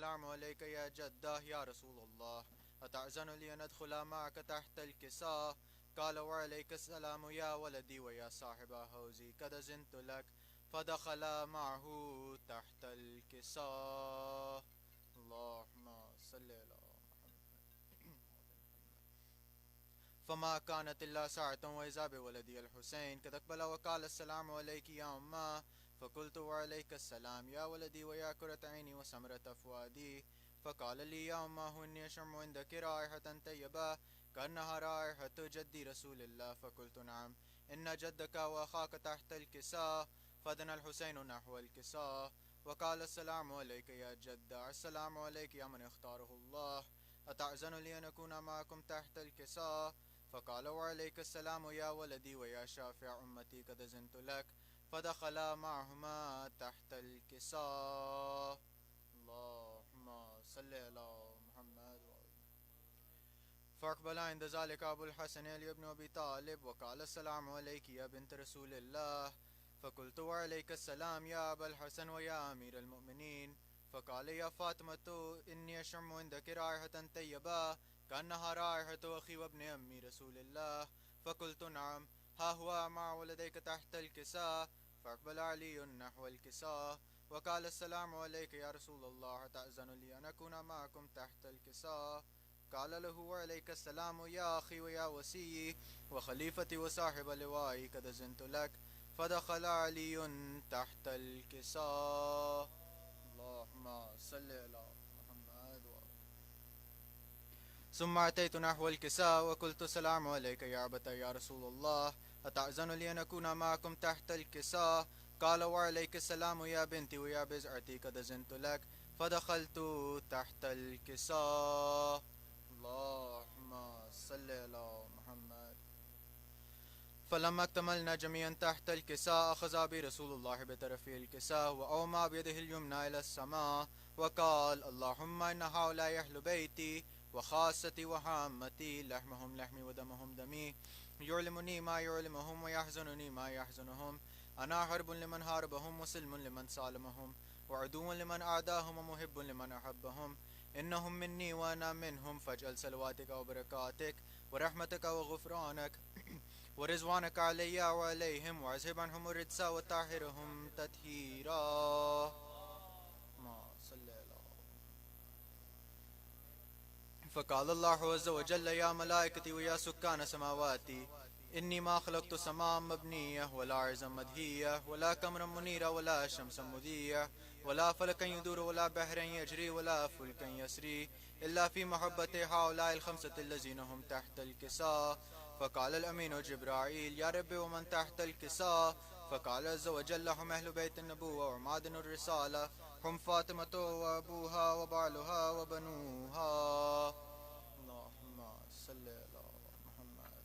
السلام عليك يا جده يا رسول الله أتعزن لي أن أدخل معك تحت الكساء؟ قال وعليك السلام يا ولدي ويا صاحب حوزي قد أذنت لك. فدخل معه تحت الكساء. اللهم صل على فما كانت إلا ساعة وإذا بولدي الحسين قد أقبل وقال السلام عليك يا أمه. فقلت وعليك السلام يا ولدي ويا كرة عيني وسمرة فؤادي. فقال لي يا أمه إني أشم عندك رائحة طيبة كأنها رائحة جدي رسول الله. فقلت نعم إن جدك وأخاك تحت الكساء. فدنا الحسين نحو الكساء وقال السلام عليك يا جد. السلام عليك يا من اختاره الله. أتعزن لي أن أكون معكم تحت الكساء؟ فقال وعليك السلام يا ولدي ويا شافع أمتي قد أذنت لك. فدخل معهما تحت الكساء. اللهم صل على محمد. فأقبل عند ذلك أبو الحسن علي بن أبي طالب وقال السلام عليك يا بنت رسول الله. فقلت وعليك السلام يا أبا الحسن ويا أمير المؤمنين. فقال يا فاطمة إني أشم عندك رائحة طيبة كأنها رائحة أخي وابن أمي رسول الله. فقلت نعم ها هو مع ولديك تحت الكساء. فأقبل علي نحو الكساء وقال السلام عليك يا رسول الله تأذن لي أن أكون معكم تحت الكساء؟ قال له وعليك السلام يا أخي ويا وسيي وخليفتي وصاحب لوائي قد أذنت لك. فدخل علي تحت الكساء. اللهم صل على محمد. ثم أتيت نحو الكساء وقلت السلام عليك يا أبتي يا رسول الله أتأذن لي أن أكون معكم تحت الكساء؟ قال وعليك السلام يا بنتي ويا بزعتي قد أذنت لك. فدخلت تحت الكساء. اللهم صل على محمد. فلما اكتملنا جميعا تحت الكساء أخذ بي رسول الله بطرفي الكساء وأومى بيده اليمنى إلى السماء وقال اللهم إن هؤلاء أهل بيتي وخاصتي وحامتي لحمهم لحمي ودمهم دمي يعلمني ما يعلمهم ويحزنني ما يحزنهم. أنا حرب لمن حاربهم وسلم لمن سالمهم وعدو لمن أعداهم ومحب لمن أحبهم. إنهم مني وأنا منهم فاجعل صلواتك وبركاتك ورحمتك وغفرانك ورضوانك علي وعليهم واذهب عنهم الرجس وطهرهم تطهيرا. ما صلى الله. فقال الله عز وجل يا ملائكتي ويا سكان سماواتي إني ما خلقت سماء مبنية ولا عرضا مدهية ولا قمرا منيرا ولا شمسا مضية ولا فلكا يدور ولا بحرا يجري ولا فلكا يسري إلا في محبة هؤلاء الخمسة الذين هم تحت الكساء. فقال الأمين جبرائيل يا رب ومن تحت الكساء؟ فقال عز وجل هم أهل بيت النبوة ومعدن الرسالة هم فاطمة وأبوها وبعلها وبنوها. اللهم صل على محمد.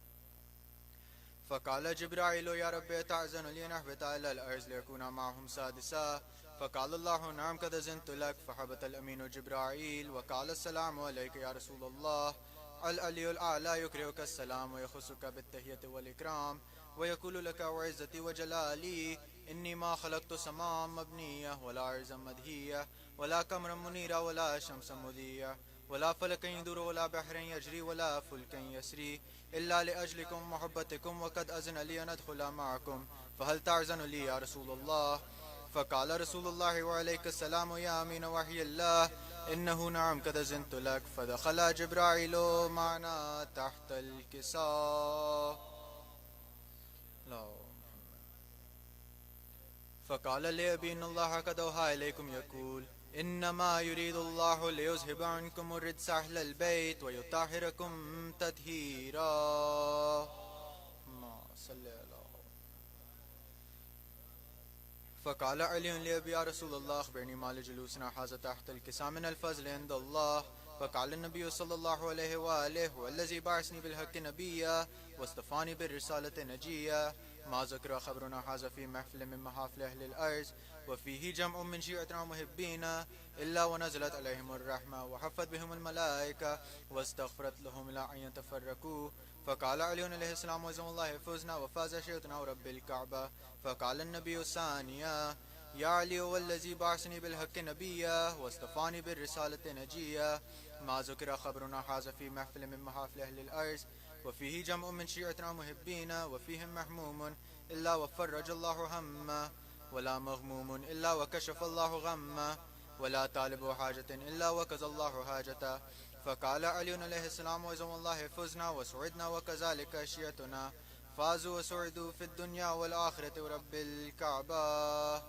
فقال جبرائيل يا رب تعزن لي نحبط على الأرض ليكون معهم سادسا. فقال الله نعم قد أذنت لك. فحبط الأمين جبرائيل وقال السلام عليك يا رسول الله. العلي الأعلى يكرهك السلام ويخصك بالتحية والإكرام ويقول لك وعزتي وجلالي إني ما خلقت سماء مبنية ولا أرضا مدهية ولا قمرا منيرا ولا شمسا مضية ولا فلكا يدور ولا بحر يجري ولا فلكا يسري إلا لأجلكم محبتكم وقد أذن لي أن أدخل معكم. فهل تعزن لي يا رسول الله؟ فقال رسول الله وعليك السلام يا أمين وحي الله إنه نعم قد أذنت لك. فدخل جبرائيل معنا تحت الكساء. لا. فقال لأبي إن الله قد أوحى إليكم يقول إنما يريد الله ليذهب عنكم الرجس أهل البيت ويطهركم تطهيرا. ما صلى الله. فقال علي لأبي يا رسول الله أخبرني ما لجلوسنا هذا تحت الكساء من الفضل عند الله. فقال النبي صلى الله عليه وآله والذي بعثني بالحق نبيا واصطفاني بالرسالة نجيا ما ذكر خبرنا هذا في محفل من محافل أهل الأرض وفيه جمع من شيعتنا ومحبينا إلا ونزلت عليهم الرحمة وحفت بهم الملائكة واستغفرت لهم لا أن يتفرقوا. فقال علي عليه السلام وزم الله فوزنا وفاز شيعتنا ورب الكعبة. فقال النبي الثانية يا علي والذي بعثني بالحق نبيا واصطفاني بالرسالة نجيا ما ذكر خبرنا حاز في محفل من محافل أهل الأرض وفيه جمع من شيعتنا محبين وفيهم محموم إلا وفرج الله همه ولا مغموم إلا وكشف الله غمه ولا طالب حاجة إلا وكذا الله حاجته فقال علي عليه السلام وزم الله فزنا وسعدنا وكذلك شيعتنا فازوا وسعدوا في الدنيا والآخرة ورب الكعبة.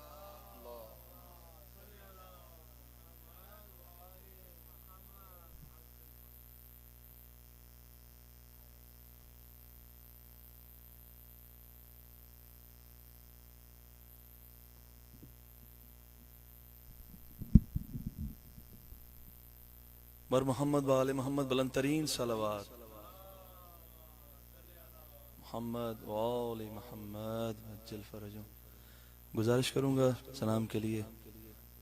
بر محمد و آل محمد بلند ترین صلوات. محمد و آل محمد عجل فرجوں. گزارش کروں گا سلام کے لیے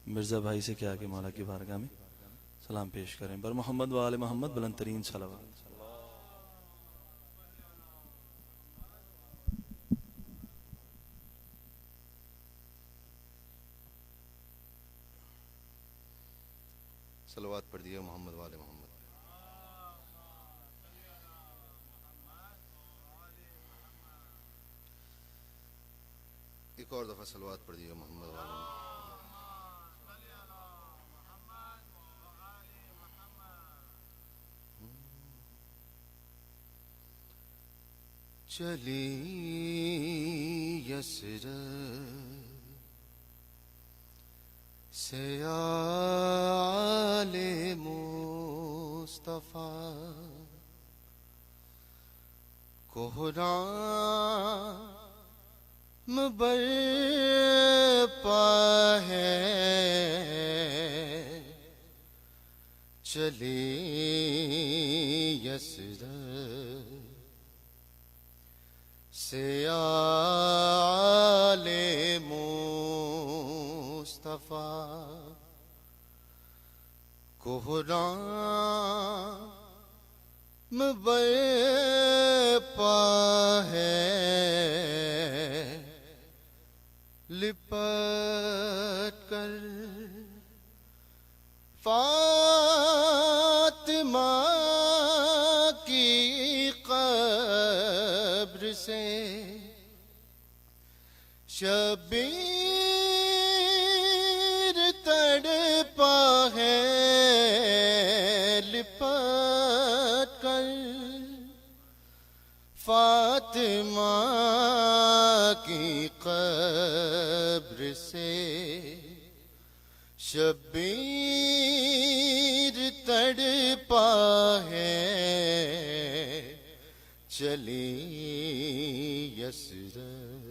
مرزا بھائی سے کیا کہ مولا کی بارگاہ میں سلام پیش کریں. بر محمد و آل محمد بلند ترین صلوات. صلوات پڑھ دیے محمد والے محمد. ایک اور دفعہ صلوات پڑھ دیے محمد والے محمد. چلی یسرب سے آل مصطفیٰ کوہرام برپا ہے چلی یسرب سے آل مصطفیٰ کوہرام برپا ہے لپٹ کر فاطمہ کی قبر سے شبیر تڑپا ہے لپٹ کر فاطمہ کی قبر سے شبیر تڑپا ہے چلی یسرب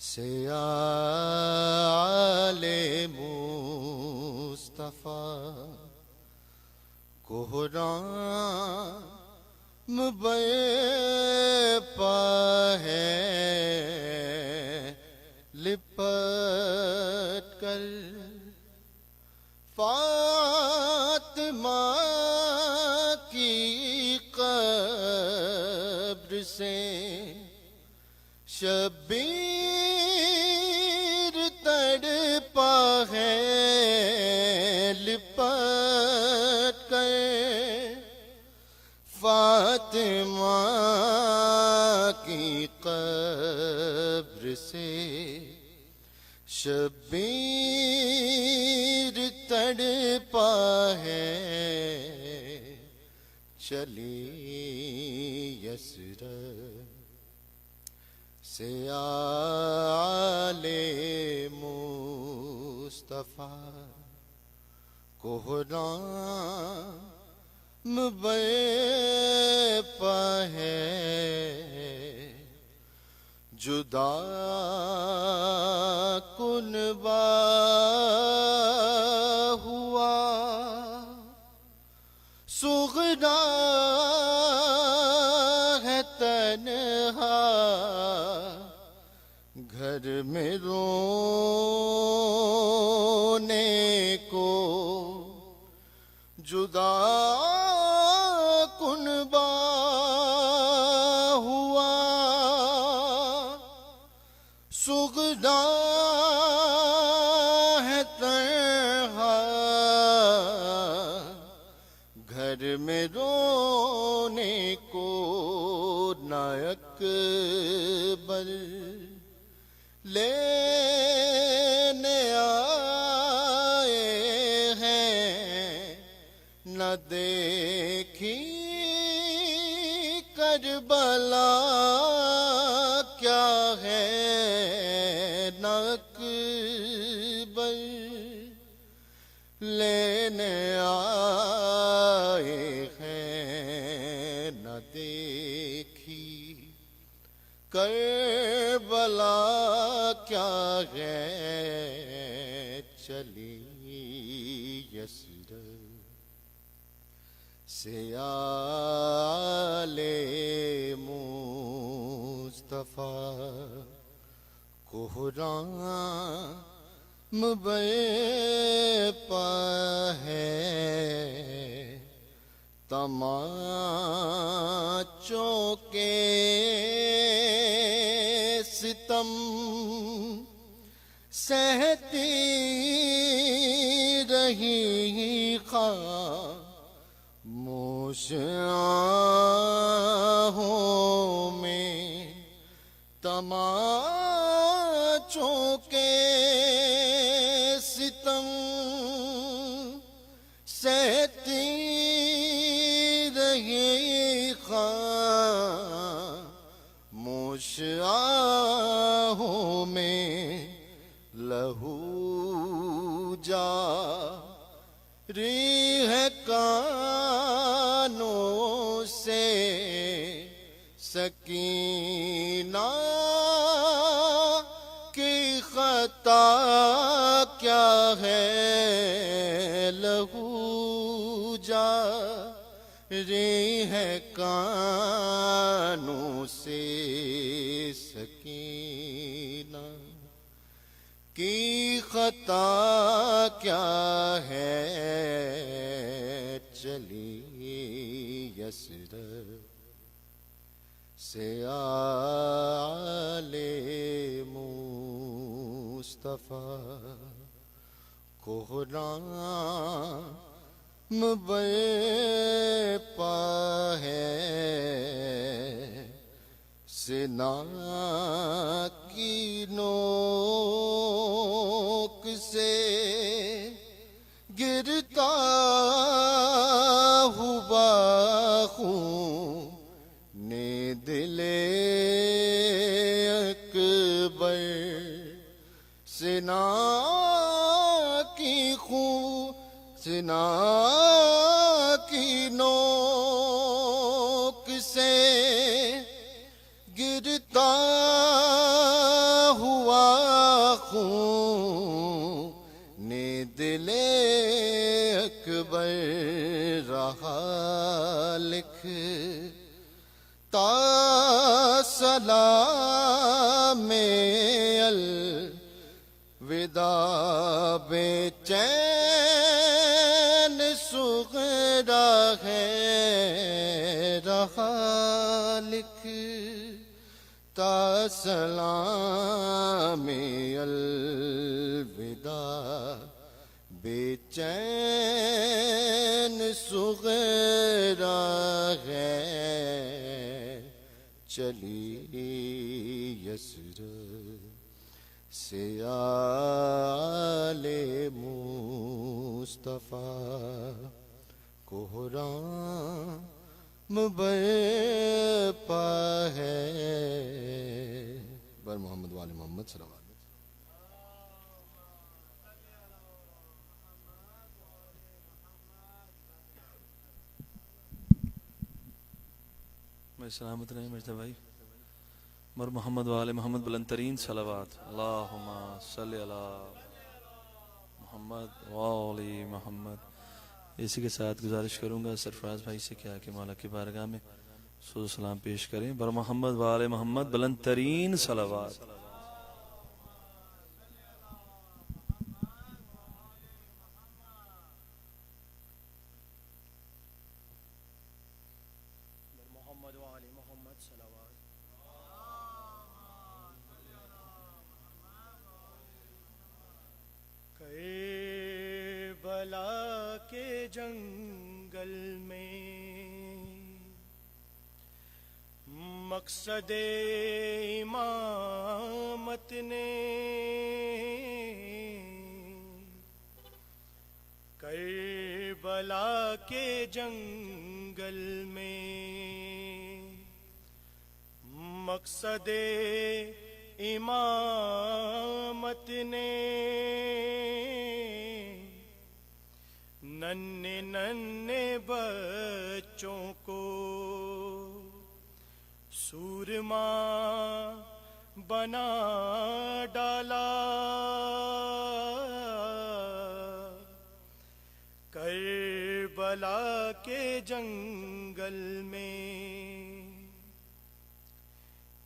سے آل مصطفیٰ کوہرام برپا ہے لپٹ کر فاطمہ کی قبر سے شبیر تڑپا ہے لپٹ کر فاطمہ کی قبر سے شبیر تڑپا ہے چلی یسرب سے آل مصطفیٰ کوہرام برپا ہے جدا کنبا ہوا سغرا ہے تنہا گھر میں رونے کو جدا کنبا ہوا سغرا کر میں رونے کو نہ اکبر لینے آئے ہیں، نہ دیکھی کربلا کیا ہے، نہ اکبر لینے آئے ہیں، نہ دیکھی کربلا کیا ہے، چلی یسرب سے آل مصطفیٰ کوہرام برپا ہے، تماچوں کے ستم سہتی رہی خاموش آہوں میں، تماچوں کے ستم سہتی رہی خاموش آہوں میں، لہو جاری ہے کانوں سے، سکینہ کی خطا کیا ہے، لہو جاری ہے کانوں سے، سکینہ کی خطا کیا ہے، چلی یسرب سے آل مصطفیٰ کوہرام برپا ہے، سنا کی نوک سے گرتا ہوا خون دل اکبر، سنا کی نوک سے گرتا ہوا خون دل اکبر، رہا لکھتا سلام الوداع، بے چین صغرا ہے، رہا لکھتا سلام الوداع، بے چین صغرا ہے، چلی یسرب سے آل مصطفیٰ کوہرام برپا ہے، بر محمد وآل محمد صلوات۔ میں سلامت رہے مرزا بھائی، مر محمد وآل محمد بلند ترین صلوات، اللہم صلی علی محمد وآل محمد۔ اسی کے ساتھ گزارش کروں گا سرفراز بھائی سے کیا کہ مولا کی بارگاہ میں سلام و سلام پیش کریں، بر محمد وآل محمد بلند ترین صلوات۔ کربلا کے جنگل جنگل میں مقصد امامت نے کربلا کے جنگل میں مقصد امامت نے ننھے ننھے بچوں کو سورما بنا ڈالا کربلا کے جنگل میں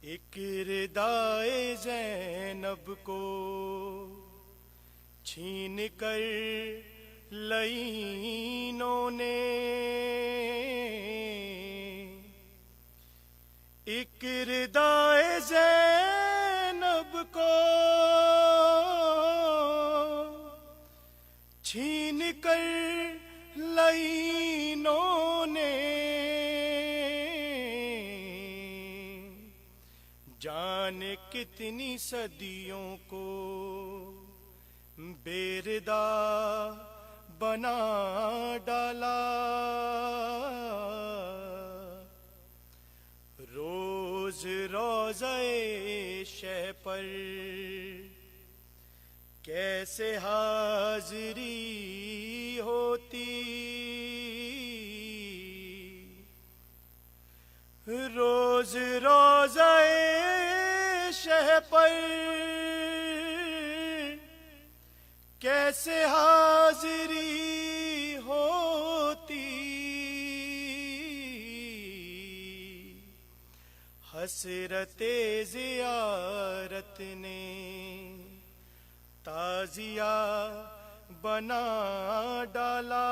ایک ردائے زینب کو چھین کر لعینوں نے ایک ردائے زینب کو چھین کر لعینوں نے جانے کتنی صدیوں کو بےردا بنا ڈالا روز روضۂ شہ پر کیسے حاضری ہوتی روز روضۂ شہ پر کیسے حاضری ہوتی حسرت زیارت نے تازیہ بنا ڈالا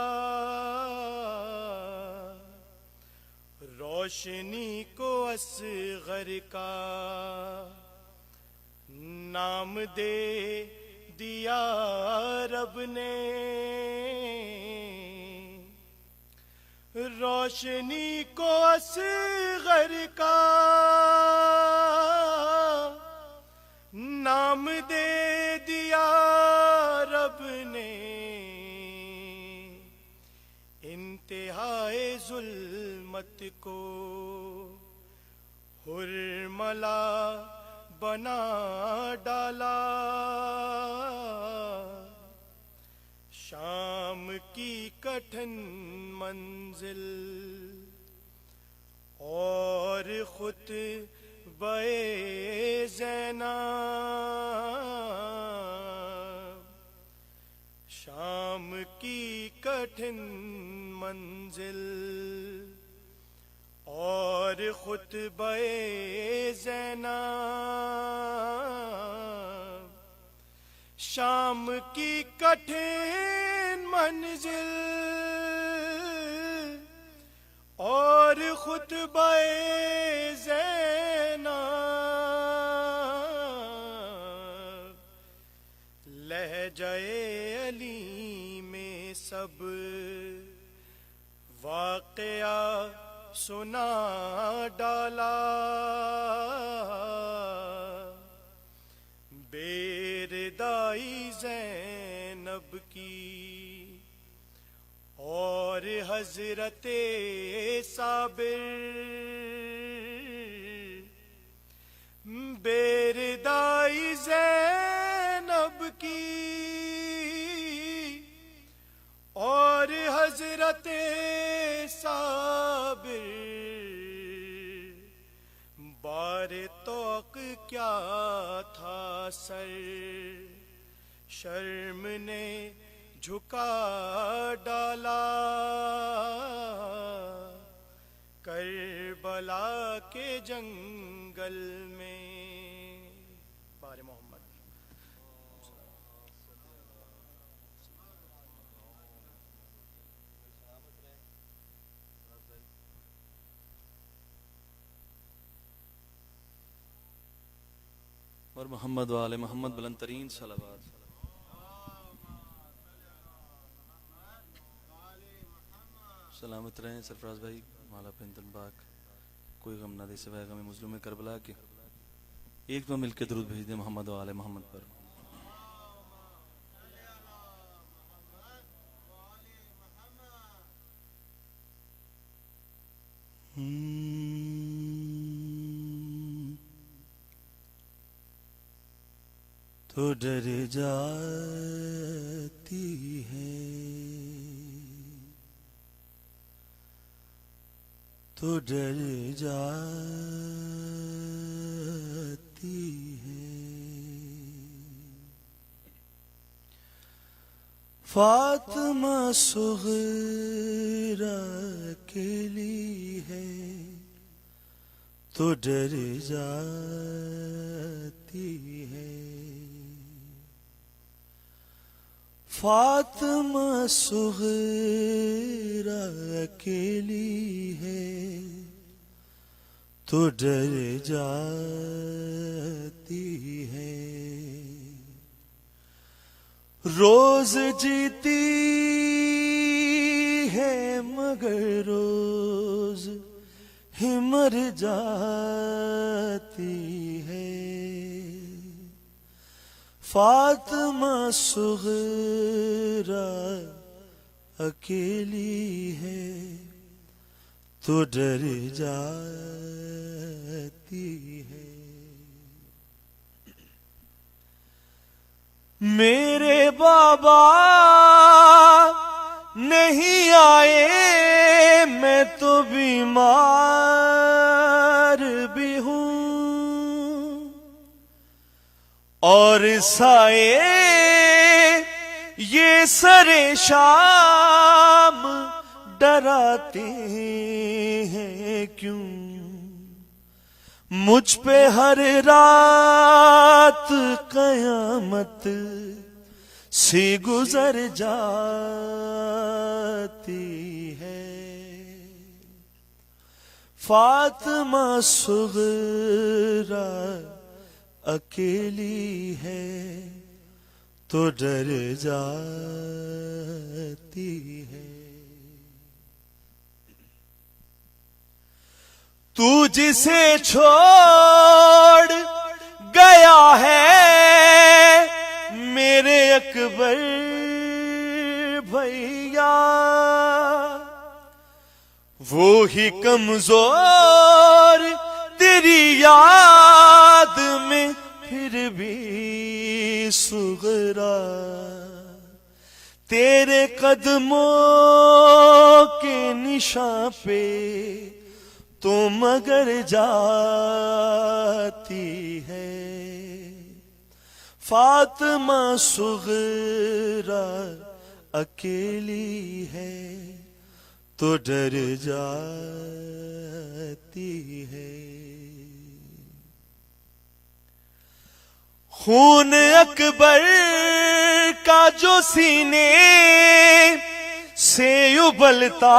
روشنی کو اصغر کا نام دے دیا رب نے روشنی کو اصغر کا نام دے دیا رب نے انتہائے ظلمت کو حرملا بنا ڈالا شام کی کٹھن منزل اور خطبہ زینب شام کی کٹھن منزل اور خطبہ زینب شام کی کٹھن منزل اور خطبہ زینب لہجہ علی میں سب واقعہ سنا ڈالا بےردائی زینب کی اور حضرت صابر بےردائی زینب کی اور حضرت صابر بار توق کیا تھا سر شرم نے جھکا ڈالا کربلا کے جنگل میں بار محمد اور محمد وآل محمد بلند ترین صلوات سلامت رہیں سرفراز بھائی مالا پنتن پاک کوئی غم نہ دے سوائے غم مظلوم کربلا کے ایک دو مل کے درود بھیج دیں محمد و آل محمد پر تو ڈر جاتی ہے تو ڈر جاتی ہے فاطمہ صغرا اکیلی ہے تو ڈر جاتی ہے فاطمہ صغرا اکیلی ہے تو ڈر جاتی ہے روز جیتی ہے مگر روز ہی مر جاتی ہے فاطمہ صغرا اکیلی ہے تو ڈر جاتی ہے میرے بابا نہیں آئے میں تو بیمار بھی ہوں اور سائے یہ سر شام ڈراتے ہیں کیوں مجھ پہ ہر رات قیامت سی گزر جاتی ہے فاطمہ صغرا اکیلی ہے تو ڈر جاتی ہے تو جسے چھوڑ گیا ہے میرے اکبر بھیا وہی کمزور تیری یاد میں پھر بھی صغرا تیرے قدموں کے نشان پہ تو مگر جاتی ہے فاطمہ صغرا اکیلی ہے تو ڈر جاتی ہے خون اکبر کا جو سینے سے ابلتا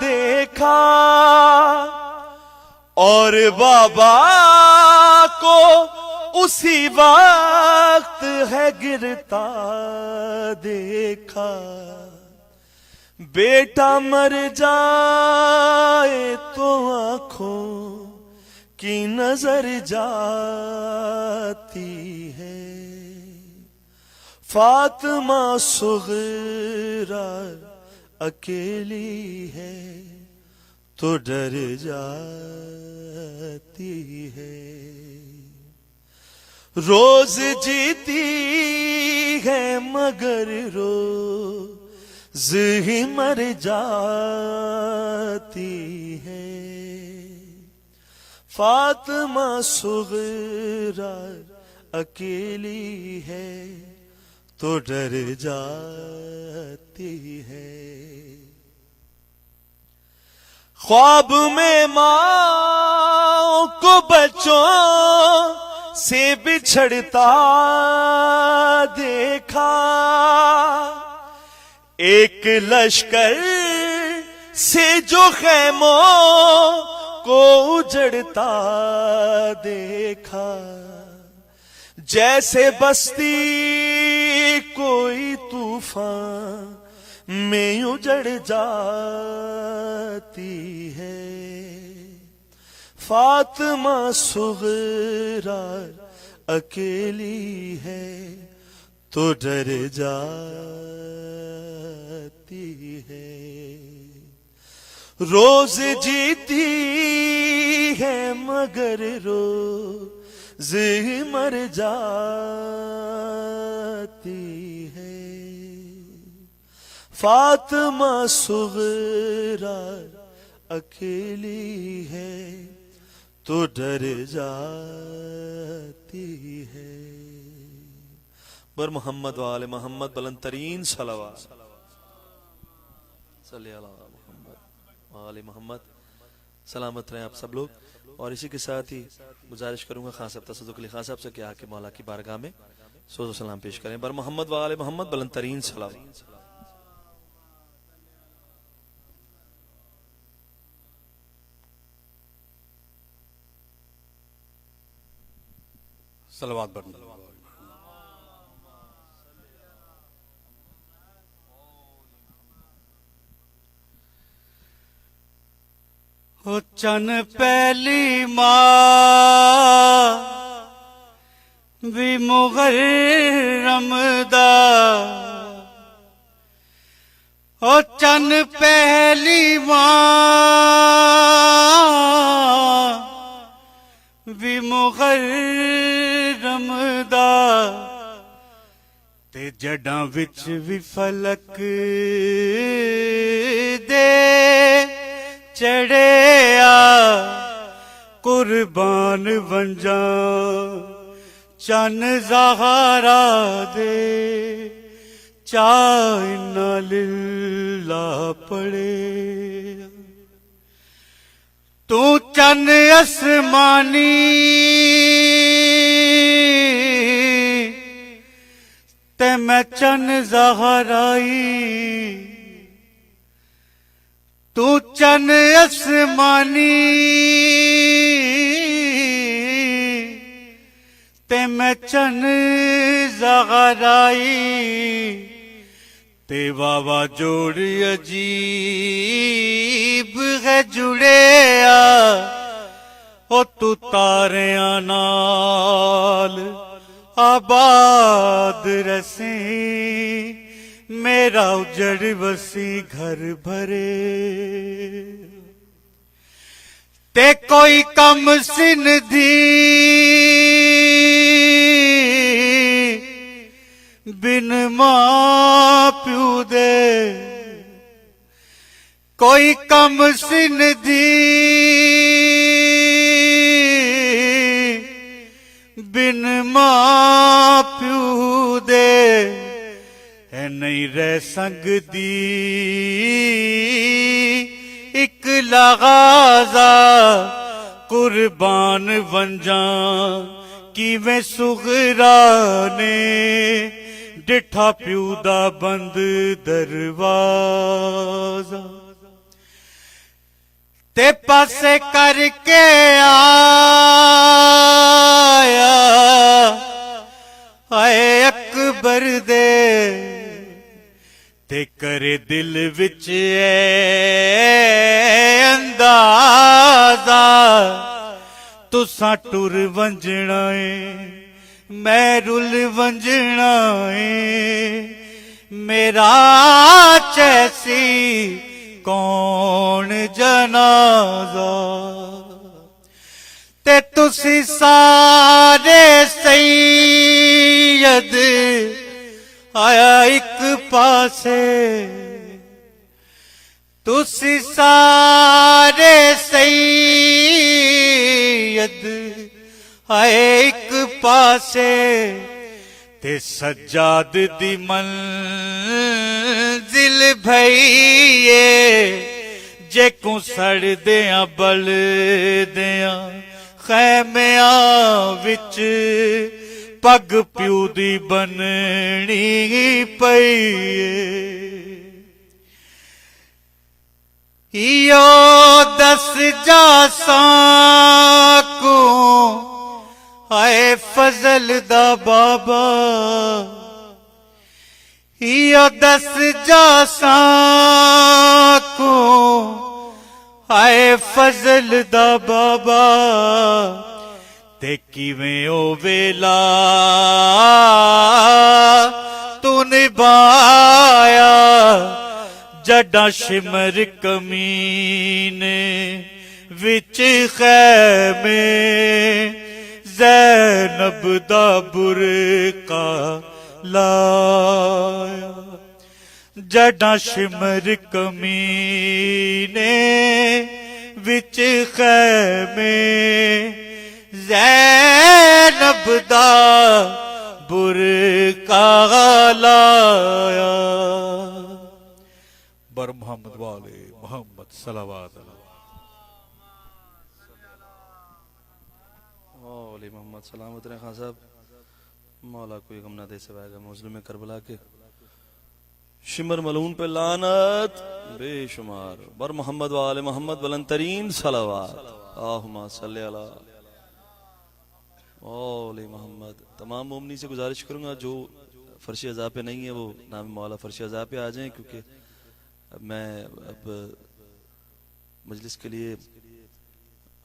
دیکھا اور بابا کو اسی وقت ہے گرتا دیکھا بیٹا مر جائے تو آنکھوں کی نظر جاتی ہے فاطمہ صغرا اکیلی ہے تو ڈر جاتی ہے روز جیتی ہے مگر روز ہی مر جاتی ہے فاطمہ صغرا اکیلی ہے تو ڈر جاتی ہے خواب میں ماں کو بچوں سے بچھڑتا دیکھا ایک لشکر سے جو خیموں کو اجڑتا دیکھا جیسے بستی کوئی طوفان میں اجڑ جاتی ہے، فاطمہ صغرا اکیلی ہے تو ڈر جاتی ہے، روز جیتی ہے مگر روز مر جاتی ہے، فاطمہ صغرا اکیلی ہے تو ڈر جاتی ہے۔ بر محمد و آل محمد بلند ترین صلوات، صلی اللہ محمد و آل محمد۔ سلامت رہیں آپ سب لوگ۔ اور اسی کے ساتھ ہی گزارش کروں گا خان صاحب تصدق علی خان صاحب سے کہ آ کے مولا کی بارگاہ میں سوز و سلام پیش کریں۔ بر محمد و آل محمد بلند ترین صلوات۔ صلوات بڑھنا۔ او چن پہلی ماں بھی محرم دا، او چن پہلی ماں بھی محرم دا، تے جڑاں وچ بھی فلک دے چڑھیا قربان ونجاں چن زہرا دے چائنا للہ پڑے، تو چن اسمانی تے میں چن زہرائی، تو چن اسمانی تے میں چن زہرائی، تے واوا جوڑ عجیب ہے جڑیا، او تو تاریاں نال آباد رسیں، میرا اجڑ وسی گھر بھرے، تے کوئی کم سندھی بن ماں پیو دے، کوئی کم سندھی بن ماں پیو دے، ہے نہیں رہ سکدی ایک لغازہ قربان ونجاں، کیویں صغرا نے ڈٹھا پیو دا بند دروازہ، تے پاسے کر کے آیا اے اکبر دے، تے کرے دل وچ اندازہ، تساں ٹر ونجنا اے میں رل ونجنا اے، میرا چیسی کون جنازہ، تے تسی سارے سید آیا ایک پاسے، تسی سارے سید آئے ایک پاسے، تے سجاد دی منزل بھئیے، جے کو سڑ دیاں بل دیاں خیمیاں وچ، پگ پیو دی بننی پئیے، ایو دس جاساں کو اے فضل دا بابا، یا دس جاساں کو آئے فضل دا بابا تے کیویں او ویلا تو نبھایا جڈا شمر کمینے وچ خیمے زینب دا برقع لایا جڈا شمر کمینے وچ خیمے زینب دا برقع لایا بر محمد والے محمد صلوات اللہ علی محمد سلامت رہے خان صاحب. مولا کوئی غم نہ دے سوائے گا مظلوم کربلا کے. شمر ملعون پہ لعنت بے شمار. بر محمد وآل محمد بلند ترین صلوات. اللہم صلی علی علی محمد. تمام مومنی سے گزارش کروں گا جو فرش عزا پہ نہیں ہے وہ نام مولا فرش عزا پہ آ جائیں, کیونکہ اب مجلس کے لیے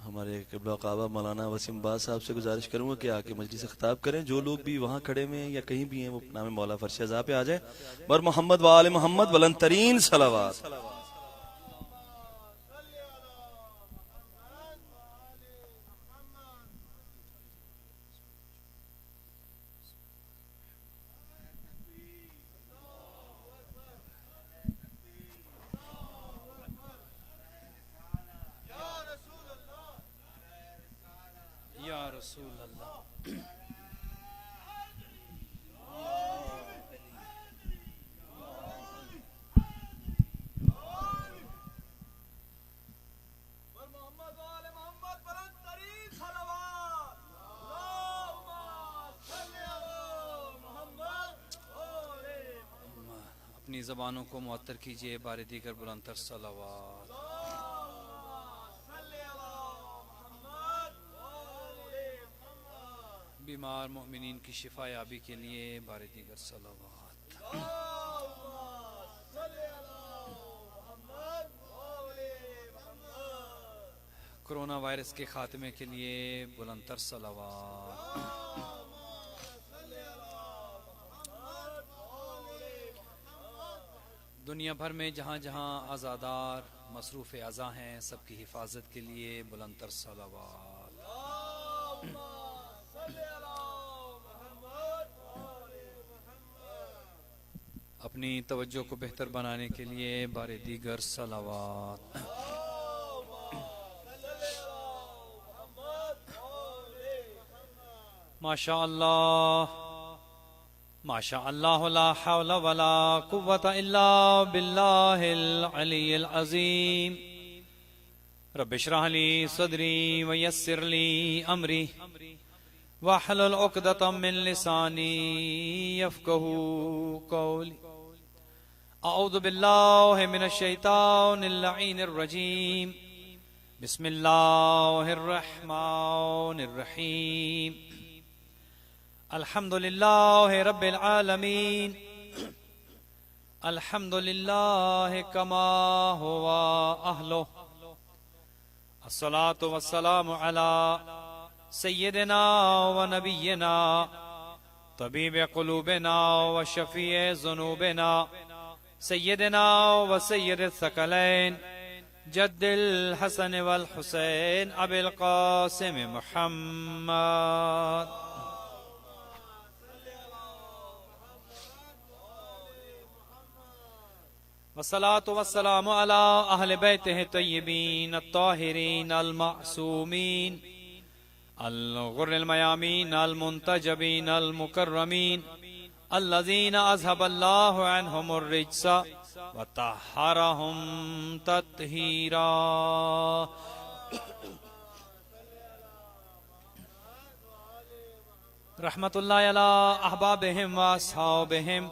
ہمارے قبلہ کعبہ مولانا وسیم باز صاحب سے گزارش کروں گا کہ آ کے مجلس سے خطاب کریں. جو لوگ بھی وہاں کھڑے ہوئے ہیں یا کہیں بھی ہیں وہ نام مولا فرش عزا پہ آ جائیں. بر محمد وآل محمد بلند ترین صلوات. یا رسول اللہ اپنی زبانوں کو معطر کیجئے بار دیگر بلندتر صلوات. بیمار مومنین کی شفا یابی کے لیے بار دیگر صلوات. کرونا وائرس کے خاتمے کے لیے بلندتر صلوات. دنیا بھر میں جہاں جہاں عزادار مصروف عزا ہیں سب کی حفاظت کے لیے بلندتر صلوات. اپنی توجہ کو بہتر بنانے کے لیے بار دیگر صلوات. ماشاء اللہ ماشاء اللہ لا حول ولا قوة الا باللہ العلی العظیم. رب اشرح لی صدری ویسر لی امری واحلل عقدۃ من لسانی یفقہوا قولی. اعوذ باللہ من الشیطان اللعین الرجیم. بسم اللہ الرحمن الرحیم. الحمد للہ رب العالمین. الحمد للہ کما ہوا اہلہ. الصلاة والسلام علی سیدنا و نبینا طبیب قلوبنا و شفیع ذنوبنا سیدنا و سید الثقلین جد الحسن والحسین ابی القاسم محمد. والصلاة والسلام على أهل بيته الطيبين الطاهرين المعصومين الغر الميامين المنتجبين المكرمين الذين أذهب الله عنهم الرجس وطهرهم تطهيرا. رحمة الله على أحبابهم وأصحابهم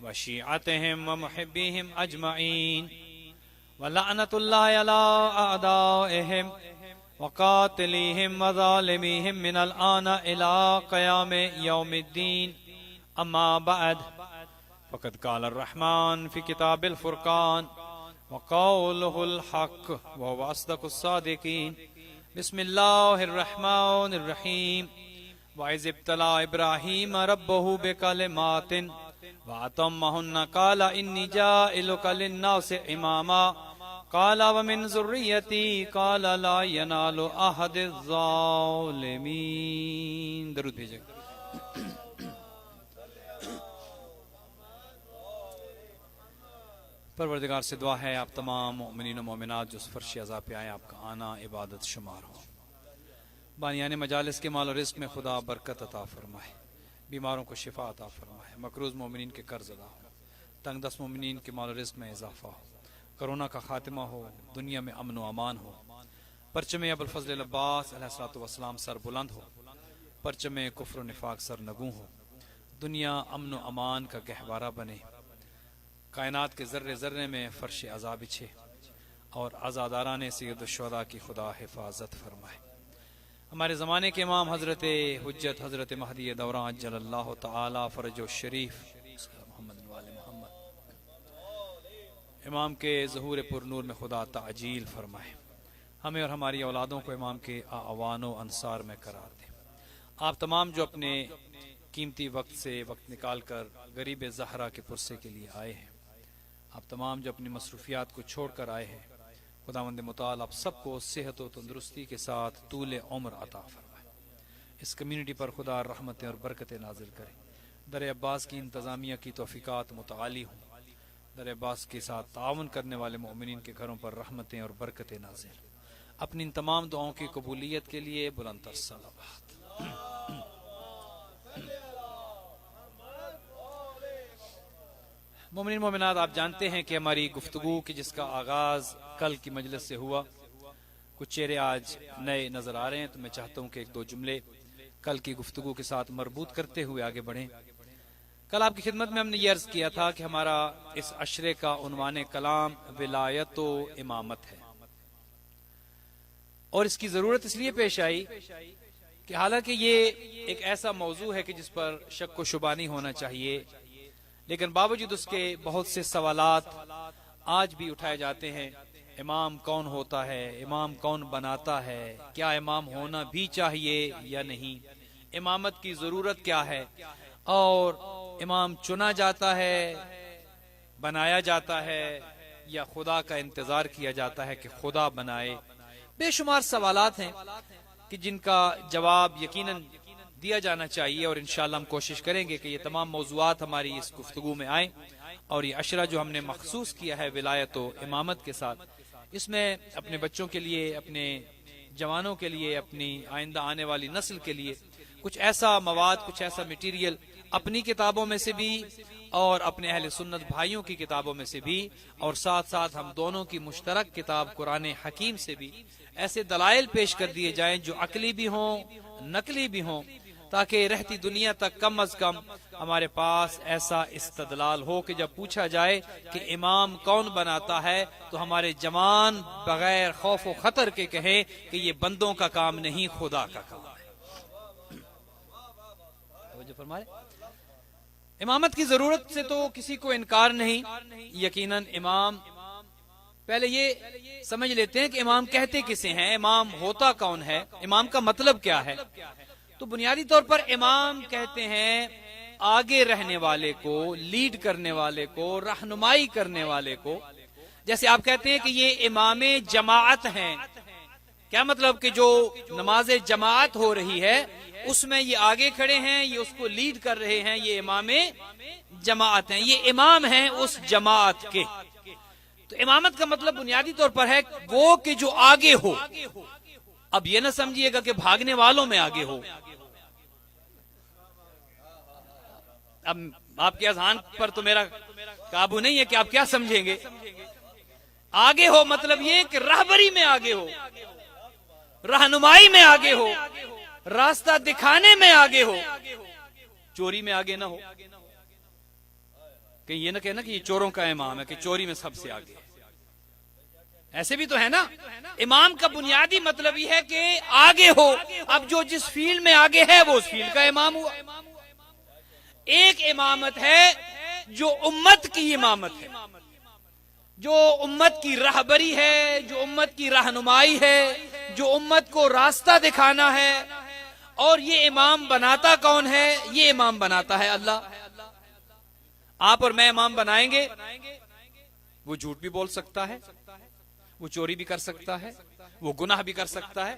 وشيعتهم ومحبيهم أجمعين ولعنة الله على أعدائهم وقاتليهم وظالميهم من الآن إلى قيام يوم الدين. أما بعد فقد قال الرحمن في كتاب الفرقان وقوله الحق وهو أصدق الصادقين. بسم الله الرحمن الرحيم. وإذ ابتلى إبراهيم ربه بكلمات وأتمهن قال إني جاعلك للناس إماما قال ومن ذريتي قال لا ينال أحد الظالمين. درود بھیجیں. پروردگار سے دعا ہے آپ تمام مومنین و مومنات جو اس فرش عزا پہ آئے، آپ کا آنا عبادت شمار ہو. بانیان مجالس کے مال و رزق میں خدا برکت عطا فرمائے، بیماروں کو شفا عطا فرمائے، مقروض مومنین کے قرض ادا ہو، تنگ دست مومنین کے مال و رزق میں اضافہ ہو، کرونا کا خاتمہ ہو، دنیا میں امن و امان ہو، پرچم ابوالفضل العباس علیہ الصلوۃ والسلام سر بلند ہو، پرچم کفر و نفاق سر نگوں ہو، دنیا امن و امان کا گہوارہ بنے، کائنات کے ذرے ذرے میں فرش عزا بچھے اور عزاداران سید الشہداء کی خدا حفاظت فرمائے. ہمارے زمانے کے امام حضرت حجت حضرت مہدی دوران عجل اللہ تعالی فرج الشریف محمد والے محمد امام کے ظہور پر نور میں خدا تعجیل فرمائے. ہمیں اور ہماری اولادوں کو امام کے اعوان و انصار میں قرار دیں. آپ تمام جو اپنے قیمتی وقت سے وقت نکال کر غریب زہرا کے پرسے کے لیے آئے ہیں، آپ تمام جو اپنی مصروفیات کو چھوڑ کر آئے ہیں، خداوند متعال آپ سب کو صحت و تندرستی کے ساتھ طول عمر عطا فرمائے. اس کمیونٹی پر خدا رحمتیں اور برکتیں نازل کرے. در عباس کی انتظامیہ کی توفیقات متعالی ہوں. در عباس کے ساتھ تعاون کرنے والے مومنین کے گھروں پر رحمتیں اور برکتیں نازل. اپنی ان تمام دعاؤں کی قبولیت کے لیے بلند تر صلوات. مومنین مومنات، آپ جانتے ہیں کہ ہماری گفتگو کی جس کا آغاز کل کی مجلس سے ہوا، کچھ چہرے آج نئے نظر آ رہے ہیں، تو میں چاہتا ہوں کہ ایک دو جملے کل کی گفتگو کے ساتھ مربوط کرتے ہوئے آگے بڑھیں. کل آپ کی خدمت میں ہم نے یہ عرض کیا تھا کہ ہمارا اس عشرے کا عنوان کلام ولایت و امامت ہے، اور اس کی ضرورت اس لیے پیش آئی کہ حالانکہ یہ ایک ایسا موضوع ہے کہ جس پر شک و شبہ نہیں ہونا چاہیے، لیکن باوجود اس کے بہت سے سوالات آج بھی اٹھائے جاتے ہیں. امام کون ہوتا ہے؟ امام کون بناتا ہے؟ کیا امام ہونا بھی چاہیے یا نہیں؟ امامت کی ضرورت کیا ہے؟ اور امام چنا جاتا ہے، بنایا جاتا ہے، یا خدا کا انتظار کیا جاتا ہے کہ خدا بنائے؟ بے شمار سوالات ہیں کہ جن کا جواب یقیناً دیا جانا چاہیے، اور انشاءاللہ ہم کوشش کریں گے کہ یہ تمام موضوعات ہماری اس گفتگو میں آئیں. اور یہ عشرہ جو ہم نے مخصوص کیا ہے ولایت و امامت کے ساتھ، اس میں اپنے بچوں کے لیے، اپنے جوانوں کے لیے، اپنی آئندہ آنے والی نسل کے لیے کچھ ایسا مواد، کچھ ایسا میٹیریل اپنی کتابوں میں سے بھی اور اپنے اہل سنت بھائیوں کی کتابوں میں سے بھی، اور ساتھ ساتھ ہم دونوں کی مشترک کتاب قرآن حکیم سے بھی ایسے دلائل پیش کر دیے جائیں جو عقلی بھی ہوں، نقلی بھی ہوں، تاکہ رہتی دنیا تک کم از کم ہمارے پاس ایسا استدلال ہو کہ جب پوچھا جائے کہ امام کون بناتا ہے تو ہمارے جوان بغیر خوف و خطر کے کہیں کہ یہ بندوں کا کام نہیں، خدا کا کام ہے. امامت کی ضرورت سے تو کسی کو انکار نہیں. یقیناً امام، پہلے یہ سمجھ لیتے ہیں کہ امام کہتے کسے ہیں، امام ہوتا کون ہے، امام کا مطلب کیا ہے. تو بنیادی طور پر امام کہتے ہیں آگے رہنے والے کو، لیڈ کرنے والے کو، رہنمائی کرنے والے کو. جیسے آپ کہتے ہیں کہ یہ امام جماعت ہیں، کیا مطلب کہ جو نماز جماعت ہو رہی ہے اس میں یہ آگے کھڑے ہیں، یہ اس کو لیڈ کر رہے ہیں، یہ امام جماعت ہیں، یہ امام ہیں اس جماعت کے. تو امامت کا مطلب بنیادی طور پر ہے وہ کہ جو آگے ہو. اب یہ نہ سمجھیے گا کہ بھاگنے والوں میں آگے ہو. اب آپ کے اذہان پر تو میرا قابو نہیں ہے کہ آپ کیا سمجھیں گے. آگے ہو مطلب یہ کہ راہبری میں آگے ہو، رہنمائی میں آگے ہو، راستہ دکھانے میں آگے ہو، چوری میں آگے نہ ہو. کہ یہ نہ کہنا کہ یہ چوروں کا امام ہے کہ چوری میں سب سے آگے ہے. ایسے بھی تو ہے نا. امام کا بنیادی مطلب یہ ہے کہ آگے ہو. اب جو جس فیلڈ میں آگے ہے وہ اس فیلڈ کا امام ہوا. ایک امامت ہے جو امت کی امامت ہے، جو امت کی راہبری ہے، جو امت کی رہنمائی ہے، جو امت کو راستہ دکھانا ہے. اور یہ امام بناتا کون ہے؟ یہ امام بناتا ہے اللہ. آپ اور میں امام بنائیں گے، وہ جھوٹ بھی بول سکتا ہے، وہ چوری بھی کر سکتا ہے، وہ گناہ بھی کر سکتا ہے.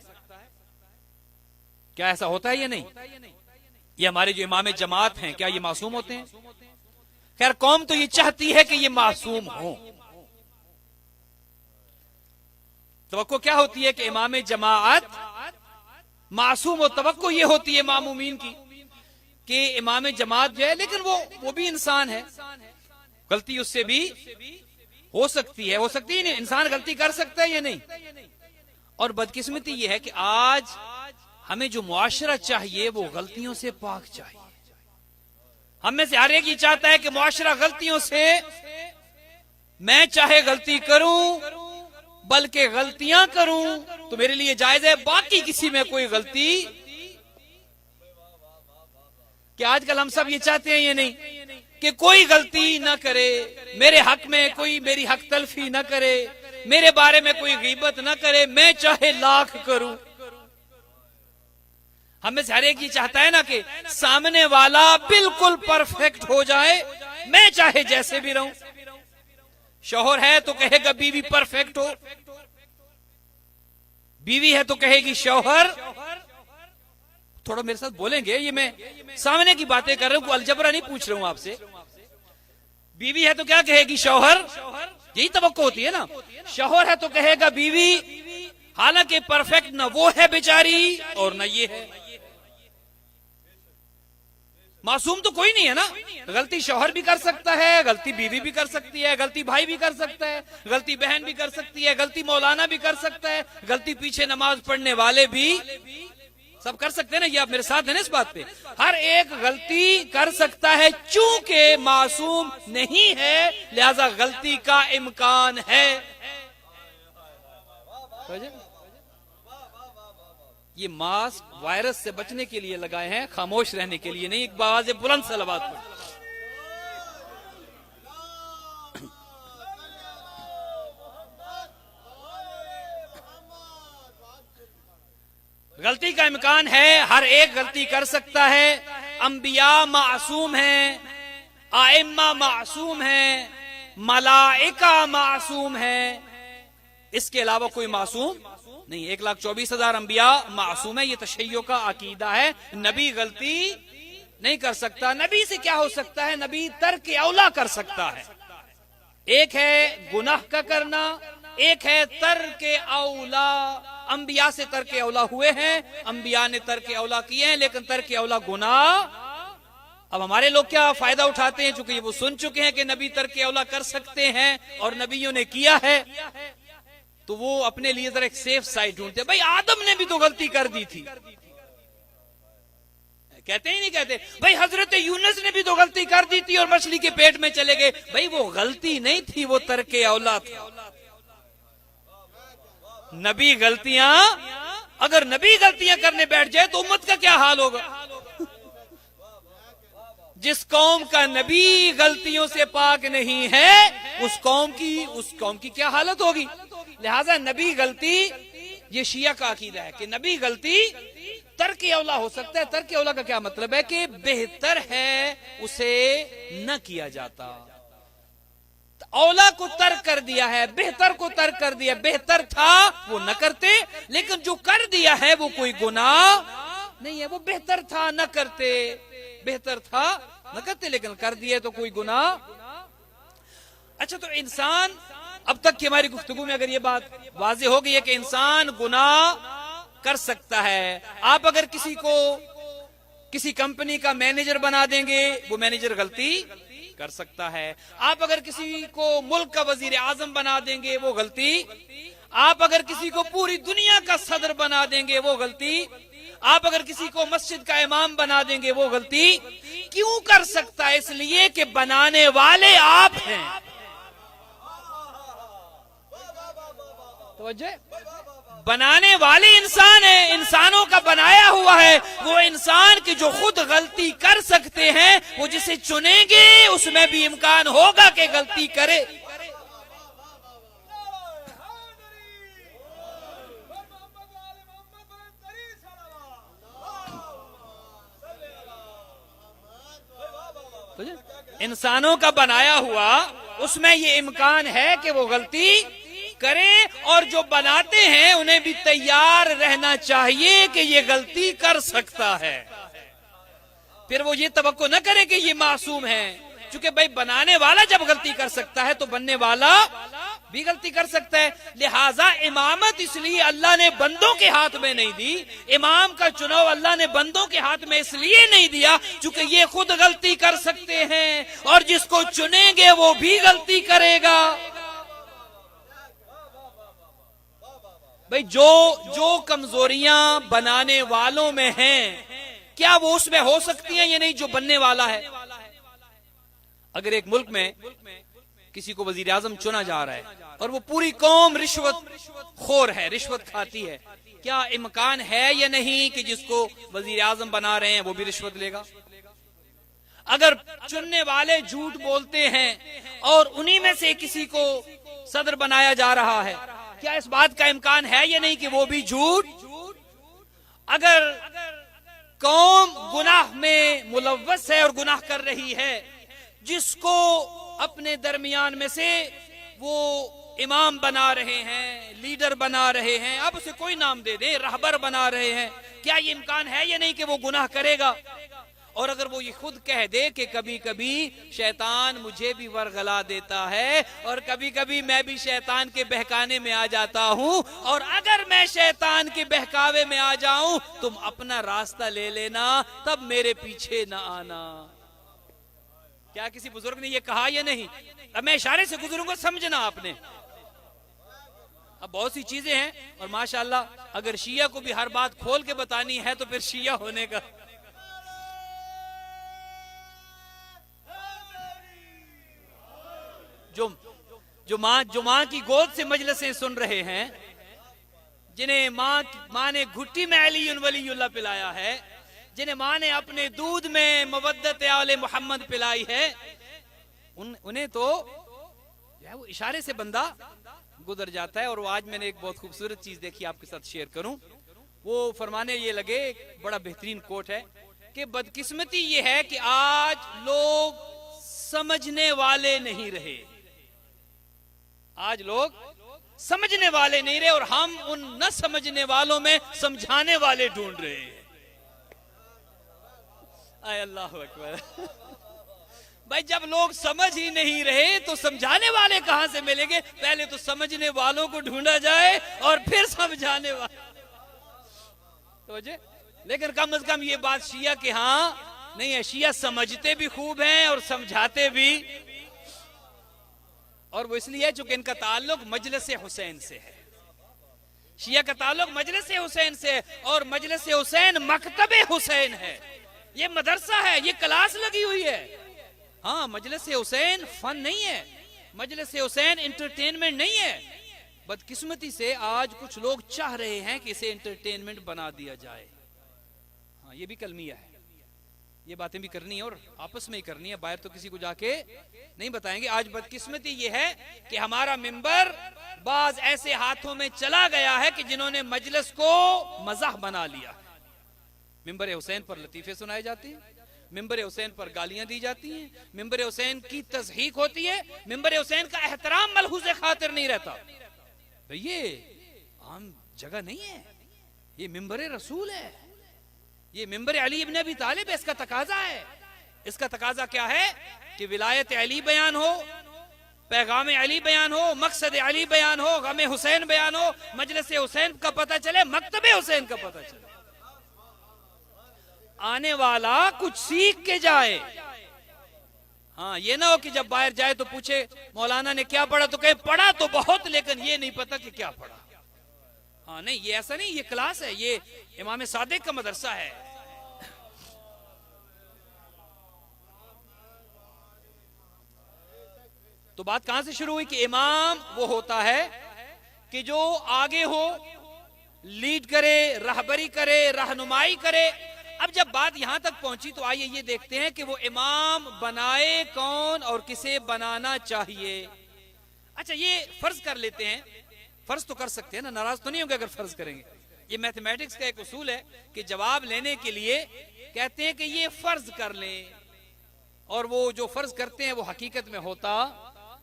کیا ایسا ہوتا ہے یا نہیں؟ یہ ہمارے جو امام جماعت ہیں، کیا یہ معصوم ہوتے ہیں؟ خیر، قوم تو یہ چاہتی ہے کہ یہ معصوم ہوں. توقع کیا ہوتی ہے کہ امام جماعت معصوم ہو. توقع یہ ہوتی ہے معمومین کی کہ امام جماعت جو ہے، لیکن وہ بھی انسان ہے، غلطی اس سے بھی ہو سکتی ہے. نہیں، انسان غلطی کر سکتا ہے یا نہیں. اور بدقسمتی یہ ہے کہ آج ہمیں جو معاشرہ چاہیے وہ غلطیوں سے پاک چاہیے. ہم میں سے ہر ایک یہ چاہتا ہے کہ معاشرہ غلطیوں سے، میں چاہے غلطی کروں بلکہ غلطیاں کروں تو میرے لیے جائز ہے، باقی کسی میں کوئی غلطی. کہ آج کل ہم سب یہ چاہتے ہیں یہ نہیں کہ کوئی غلطی نہ کرے، میرے حق میں کوئی میری حق تلفی نہ کرے، میرے بارے میں کوئی غیبت نہ کرے، میں چاہے لاکھ کروں. ہم میں سے ہر ایک یہ چاہتا ہے نا کہ سامنے والا بالکل پرفیکٹ ہو جائے، میں چاہے جیسے بھی رہوں. شوہر ہے تو کہے گا بیوی پرفیکٹ ہو، بیوی ہے تو کہے گی شوہر. تھوڑا میرے ساتھ بولیں گے، یہ میں سامنے کی باتیں کر رہا ہوں، کوئی الجبرا نہیں پوچھ رہا ہوں آپ سے. بیوی ہے تو کیا کہے گی شوہر، یہی توقع ہوتی ہے نا. شوہر ہے تو کہے گا بیوی، حالانکہ پرفیکٹ نہ وہ ہے بیچاری اور نہ یہ ہے. معصوم تو کوئی نہیں ہے نا. غلطی شوہر بھی کر سکتا ہے، غلطی بیوی بھی کر سکتی ہے، غلطی بھائی بھی کر سکتا ہے، غلطی بہن بھی کر سکتی ہے، غلطی مولانا بھی کر سکتا ہے، غلطی پیچھے نماز پڑھنے والے بھی سب کر سکتے ہیں نا. یہ آپ میرے ساتھ ہیں نا اس بات پہ. ہر ایک غلطی کر سکتا ہے، چونکہ معصوم نہیں ہے لہذا غلطی کا امکان ہے. یہ ماسک وائرس سے بچنے کے لیے لگائے ہیں، خاموش رہنے کے لیے نہیں. ایک آواز بلند صلوات پڑھ. غلطی کا امکان ہے، ہر ایک غلطی کر سکتا ہے. انبیاء معصوم ہیں، ائمہ معصوم ہیں، ملائکہ معصوم ہیں، اس کے علاوہ کوئی معصوم نہیں. 1,24,000 انبیاء معصوم ہے. یہ تشیع کا عقیدہ ہے. نبی غلطی نہیں کر سکتا. نبی سے کیا ہو سکتا ہے؟ نبی ترک اولا کر سکتا ہے. ایک ہے گناہ کا کرنا، ایک ہے ترک اولا. انبیاء سے ترک اولا ہوئے ہیں، انبیاء نے ترک اولا کیے ہیں، لیکن ترک اولا گناہ. اب ہمارے لوگ کیا فائدہ اٹھاتے ہیں؟ چونکہ وہ سن چکے ہیں کہ نبی ترک اولا کر سکتے ہیں اور نبیوں نے کیا ہے، تو وہ اپنے لیے ذرا ایک سیف سائڈ ڈھونڈتے ہیں. بھائی آدم نے بھی تو غلطی کر دی تھی، کہتے ہی نہیں کہتے. بھائی حضرت یونس نے بھی تو غلطی کر دی تھی اور مچھلی کے پیٹ میں چلے گئے. بھائی وہ غلطی نہیں تھی، وہ ترک اولا تھا. نبی غلطیاں، اگر نبی غلطیاں کرنے بیٹھ جائے تو امت کا کیا حال ہوگا؟ جس قوم کا نبی غلطیوں سے پاک نہیں ہے، اس قوم کی کیا حالت ہوگی؟ لہذا نبی غلطی، یہ شیعہ کا عقیدہ ہے کہ نبی غلطی ترک اولا ہو سکتا ہے. ترک اولا کا کیا مطلب ہے؟ کہ بہتر ہے اسے نہ کیا جاتا. اولا کو ترک کر دیا ہے، بہتر کو ترک کر دیا. بہتر تھا وہ نہ کرتے، لیکن جو کر دیا ہے وہ کوئی گناہ نہیں ہے. وہ بہتر تھا نہ کرتے، بہتر تھا نہ کرتے، لیکن کر دیے تو کوئی گناہ. اچھا، تو انسان، اب تک کی ہماری گفتگو میں اگر یہ بات واضح ہو گئی ہے کہ انسان گناہ کر سکتا ہے. آپ اگر کسی کو کسی کمپنی کا مینیجر بنا دیں گے، وہ مینیجر غلطی کر سکتا ہے. آپ اگر کسی کو ملک کا وزیر اعظم بنا دیں گے، وہ غلطی. آپ اگر کسی کو پوری دنیا کا صدر بنا دیں گے، وہ غلطی. آپ اگر کسی کو مسجد کا امام بنا دیں گے، وہ غلطی. کیوں کر سکتا ہے؟ اس لیے کہ بنانے والے آپ ہیں. توجہ ہے؟ بنانے والے انسان ہیں، انسانوں کا بنایا ہوا ہے وہ انسان کی جو خود غلطی کر سکتے ہیں، وہ جسے چنیں گے اس میں بھی امکان ہوگا کہ غلطی کرے. انسانوں کا بنایا ہوا اس میں یہ امکان ہے کہ وہ غلطی کرے، اور جو بناتے ہیں انہیں بھی تیار رہنا چاہیے کہ یہ غلطی کر سکتا ہے. پھر وہ یہ توقع نہ کرے کہ یہ معصوم ہے، چونکہ بھائی بنانے والا جب غلطی کر سکتا ہے تو بننے والا بھی غلطی کر سکتا ہے. لہٰذا امامت اس لیے اللہ نے بندوں کے ہاتھ میں نہیں دی، امام کا چناؤ اللہ نے بندوں کے ہاتھ میں اس لیے نہیں دیا چونکہ یہ خود غلطی کر سکتے ہیں، اور جس کو چنیں گے وہ بھی غلطی کرے گا. بھئی جو کمزوریاں بنانے والوں میں ہیں کیا وہ اس میں ہو سکتی ہیں یا نہیں جو بننے والا ہے؟ اگر ایک ملک میں کسی کو وزیر اعظم چنا جا رہا ہے اور وہ پوری قوم رشوت خور ہے، رشوت کھاتی ہے، کیا امکان ہے یا نہیں کہ جس کو وزیر اعظم بنا رہے ہیں وہ بھی رشوت لے گا؟ اگر چننے والے جھوٹ بولتے ہیں اور انہی میں سے کسی کو صدر بنایا جا رہا ہے، کیا اس بات کا امکان ہے یا نہیں کہ وہ بھی جھوٹ؟ اگر قوم گناہ میں ملوث ہے اور گناہ کر رہی ہے، جس کو اپنے درمیان میں سے وہ امام بنا رہے ہیں، لیڈر بنا رہے ہیں، اب اسے کوئی نام دے دیں، رہبر بنا رہے ہیں، کیا یہ امکان ہے یا نہیں کہ وہ گناہ کرے گا؟ اور اگر وہ یہ خود کہہ دے کہ کبھی کبھی شیطان مجھے بھی ورغلا دیتا ہے اور کبھی کبھی میں بھی شیطان کے بہکانے میں آ جاتا ہوں، اور اگر میں شیطان کے بہکاوے میں آ جاؤں تم اپنا راستہ لے لینا، تب میرے پیچھے نہ آنا. کیا کسی بزرگ نے یہ کہا یا نہیں؟ اب میں اشارے سے گزروں گا، سمجھنا آپ نے. اب بہت سی چیزیں ہیں، اور ماشاءاللہ اگر شیعہ کو بھی ہر بات کھول کے بتانی ہے تو پھر شیعہ ہونے کا جو ماں کی گود سے مجلسیں سن رہے ہیں، جنہیں ماں نے گھٹی میں علی ولی اللہ پلایا ہے، جنہیں ماں نے اپنے دودھ میں مودت آل محمد پلائی ہے، انہیں تو وہ اشارے سے بندہ گزر جاتا ہے. اور وہ آج میں نے ایک بہت خوبصورت چیز دیکھی، آپ کے ساتھ شیئر کروں. وہ فرمانے یہ لگے، ایک بڑا بہترین کوٹ ہے کہ بدقسمتی یہ ہے کہ آج لوگ سمجھنے والے نہیں رہے. آج لوگ سمجھنے والے نہیں رہے اور ہم ان نہ سمجھنے والوں میں سمجھانے والے ڈھونڈ رہے ہیں. اے اللہ اکبر. بھائی جب لوگ سمجھ ہی نہیں رہے تو سمجھانے والے کہاں سے ملیں گے؟ پہلے تو سمجھنے والوں کو ڈھونڈا جائے اور پھر سمجھانے والے. لیکن کم از کم یہ بات شیعہ کے ہاں نہیں ہے. شیعہ سمجھتے بھی خوب ہیں اور سمجھاتے بھی، اور وہ اس لیے چونکہ ان کا تعلق مجلس حسین سے ہے. شیعہ کا تعلق مجلس حسین سے ہے، اور مجلس حسین مکتب حسین ہے. یہ مدرسہ ہے، یہ کلاس لگی ہوئی ہے. ہاں مجلس حسین فن نہیں ہے، مجلس حسین انٹرٹینمنٹ نہیں ہے. بدقسمتی سے آج کچھ لوگ چاہ رہے ہیں کہ اسے انٹرٹینمنٹ بنا دیا جائے. ہاں یہ بھی کلمیہ ہے، یہ باتیں بھی کرنی ہے اور آپس میں ہی کرنی ہے، باہر تو کسی کو جا کے نہیں بتائیں گے. آج بدقسمتی یہ ہے کہ ہمارا ممبر بعض ایسے ہاتھوں میں چلا گیا ہے کہ جنہوں نے مجلس کو مزاح بنا لیا. ممبر حسین پر لطیفے سنائے جاتے ہیں، ممبر حسین پر گالیاں دی جاتی ہیں، ممبر حسین کی تضحیق ہوتی ہے، ممبر حسین کا احترام ملحوظ خاطر نہیں رہتا. یہ عام جگہ نہیں ہے، یہ ممبر رسول ہے، یہ ممبر علی ابن ابی طالب ہے. اس کا تقاضا ہے، اس کا تقاضا کیا ہے کہ ولایت علی بیان ہو، پیغام علی بیان ہو، مقصد علی بیان ہو، غم حسین بیان ہو، مجلس حسین کا پتہ چلے، مکتب حسین کا پتہ چلے. آنے والا کچھ سیکھ کے جائے. ہاں یہ نہ ہو کہ جب باہر جائے تو پوچھے مولانا نے کیا پڑھا، تو کہے پڑھا تو بہت لیکن یہ نہیں پتا کہ کیا پڑھا. ہاں نہیں، یہ ایسا نہیں، یہ کلاس ہے، یہ امام صادق کا مدرسہ ہے. تو بات کہاں سے شروع ہوئی کہ امام وہ ہوتا ہے کہ جو آگے ہو، لیڈ کرے، رہبری کرے، رہنمائی کرے. اب جب بات یہاں تک پہنچی تو آئیے یہ دیکھتے ہیں کہ وہ امام بنائے کون اور کسے بنانا چاہیے. اچھا یہ فرض کر لیتے ہیں، فرض تو کر سکتے ہیں نا، ناراض تو نہیں ہوں گے اگر فرض کریں گے. یہ میتھمیٹکس کا ایک اصول ہے کہ جواب لینے کے لیے کہتے ہیں کہ یہ فرض کر لیں، اور وہ جو فرض کرتے ہیں وہ حقیقت میں ہوتا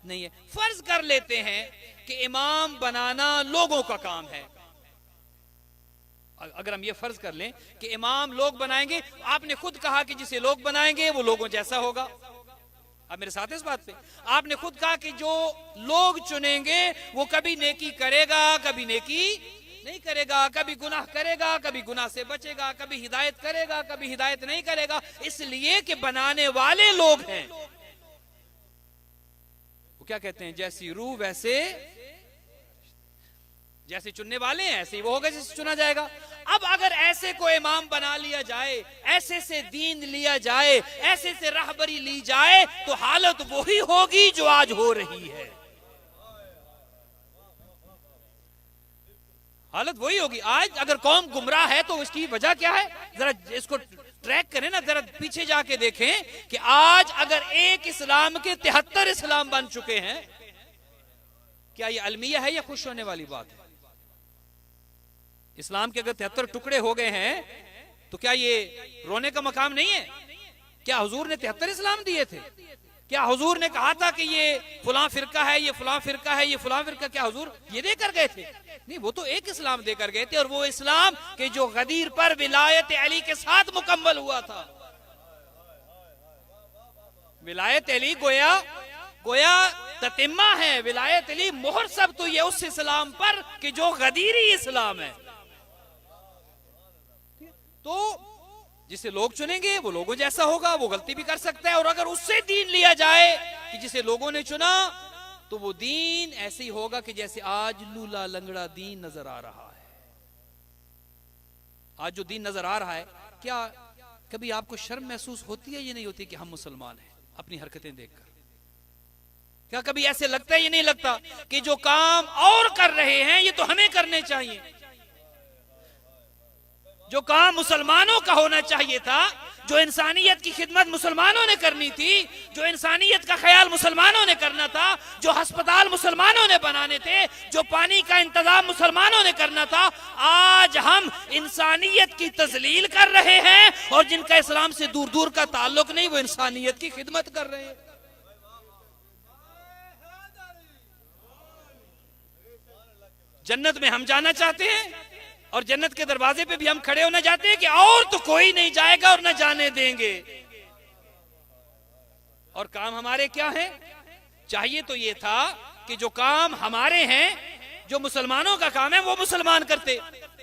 نہیں ہے. فرض کر لیتے ہیں کہ امام بنانا لوگوں کا کام ہے. اگر ہم یہ فرض کر لیں کہ امام لوگ بنائیں گے، آپ نے خود کہا کہ جسے لوگ بنائیں گے وہ لوگوں جیسا ہوگا. آپ میرے ساتھ اس بات پہ، آپ نے خود کہا کہ جو لوگ چنیں گے وہ کبھی نیکی کرے گا، کبھی نیکی نہیں کرے گا، کبھی گناہ کرے گا، کبھی گناہ سے بچے گا، کبھی ہدایت کرے گا، کبھی ہدایت نہیں کرے گا، اس لیے کہ بنانے والے لوگ ہیں. وہ کیا کہتے ہیں، جیسی روح ویسے، جیسے چننے والے ہیں ایسے ہی وہ ہوگا جسے چنا جائے گا. اب اگر ایسے کو امام بنا لیا جائے، ایسے سے دین لیا جائے، ایسے سے رہبری لی جائے، تو حالت وہی ہوگی جو آج ہو رہی ہے. حالت وہی ہوگی. آج اگر قوم گمراہ ہے تو اس کی وجہ کیا ہے؟ ذرا اس کو ٹریک کریں نا، ذرا پیچھے جا کے دیکھیں کہ آج اگر ایک اسلام کے 73 اسلام بن چکے ہیں، کیا یہ المیہ ہے یا خوش ہونے والی بات ہے؟ اسلام کے اگر 73 ٹکڑے ہو گئے ہیں تو کیا یہ رونے کا مقام نہیں ہے؟ کیا حضور نے 73 اسلام دیے تھے؟ کیا حضور نے کہا تھا کہ یہ فلاں فرقہ ہے، یہ فلاں فرقہ ہے، یہ فلاں فرقہ؟ کیا حضور یہ دے کر گئے تھے؟ نہیں، وہ تو ایک اسلام دے کر گئے تھے، اور وہ اسلام کہ جو غدیر پر ولایت علی کے ساتھ مکمل ہوا تھا. ولایت علی گویا تتمہ ہے، ولایت علی مہر سب تو یہ اس اسلام پر کہ جو غدیری اسلام ہے. تو جسے لوگ چنیں گے وہ لوگوں جیسا ہوگا، وہ غلطی بھی کر سکتا ہے. اور اگر اس سے دین لیا جائے کہ جسے لوگوں نے چنا، تو وہ دین ایسے ہی ہوگا کہ جیسے آج لولا لنگڑا دین نظر آ رہا ہے. آج جو دین نظر آ رہا ہے، کیا کبھی آپ کو شرم محسوس ہوتی ہے یا نہیں ہوتی کہ ہم مسلمان ہیں اپنی حرکتیں دیکھ کر؟ کیا کبھی ایسے لگتا ہے یا نہیں لگتا کہ جو کام اور کر رہے ہیں یہ تو ہمیں کرنے چاہیے؟ جو کام مسلمانوں کا ہونا چاہیے تھا، جو انسانیت کی خدمت مسلمانوں نے کرنی تھی، جو انسانیت کا خیال مسلمانوں نے کرنا تھا، جو ہسپتال مسلمانوں نے بنانے تھے، جو پانی کا انتظام مسلمانوں نے کرنا تھا، آج ہم انسانیت کی تذلیل کر رہے ہیں، اور جن کا اسلام سے دور دور کا تعلق نہیں وہ انسانیت کی خدمت کر رہے ہیں. جنت میں ہم جانا چاہتے ہیں، اور جنت کے دروازے پہ بھی ہم کھڑے ہونا چاہتے ہیں کہ اور تو کوئی نہیں جائے گا اور نہ جانے دیں گے. اور کام ہمارے کیا ہیں؟ چاہیے تو یہ تھا کہ جو کام ہمارے ہیں، جو مسلمانوں کا کام ہے، وہ مسلمان کرتے.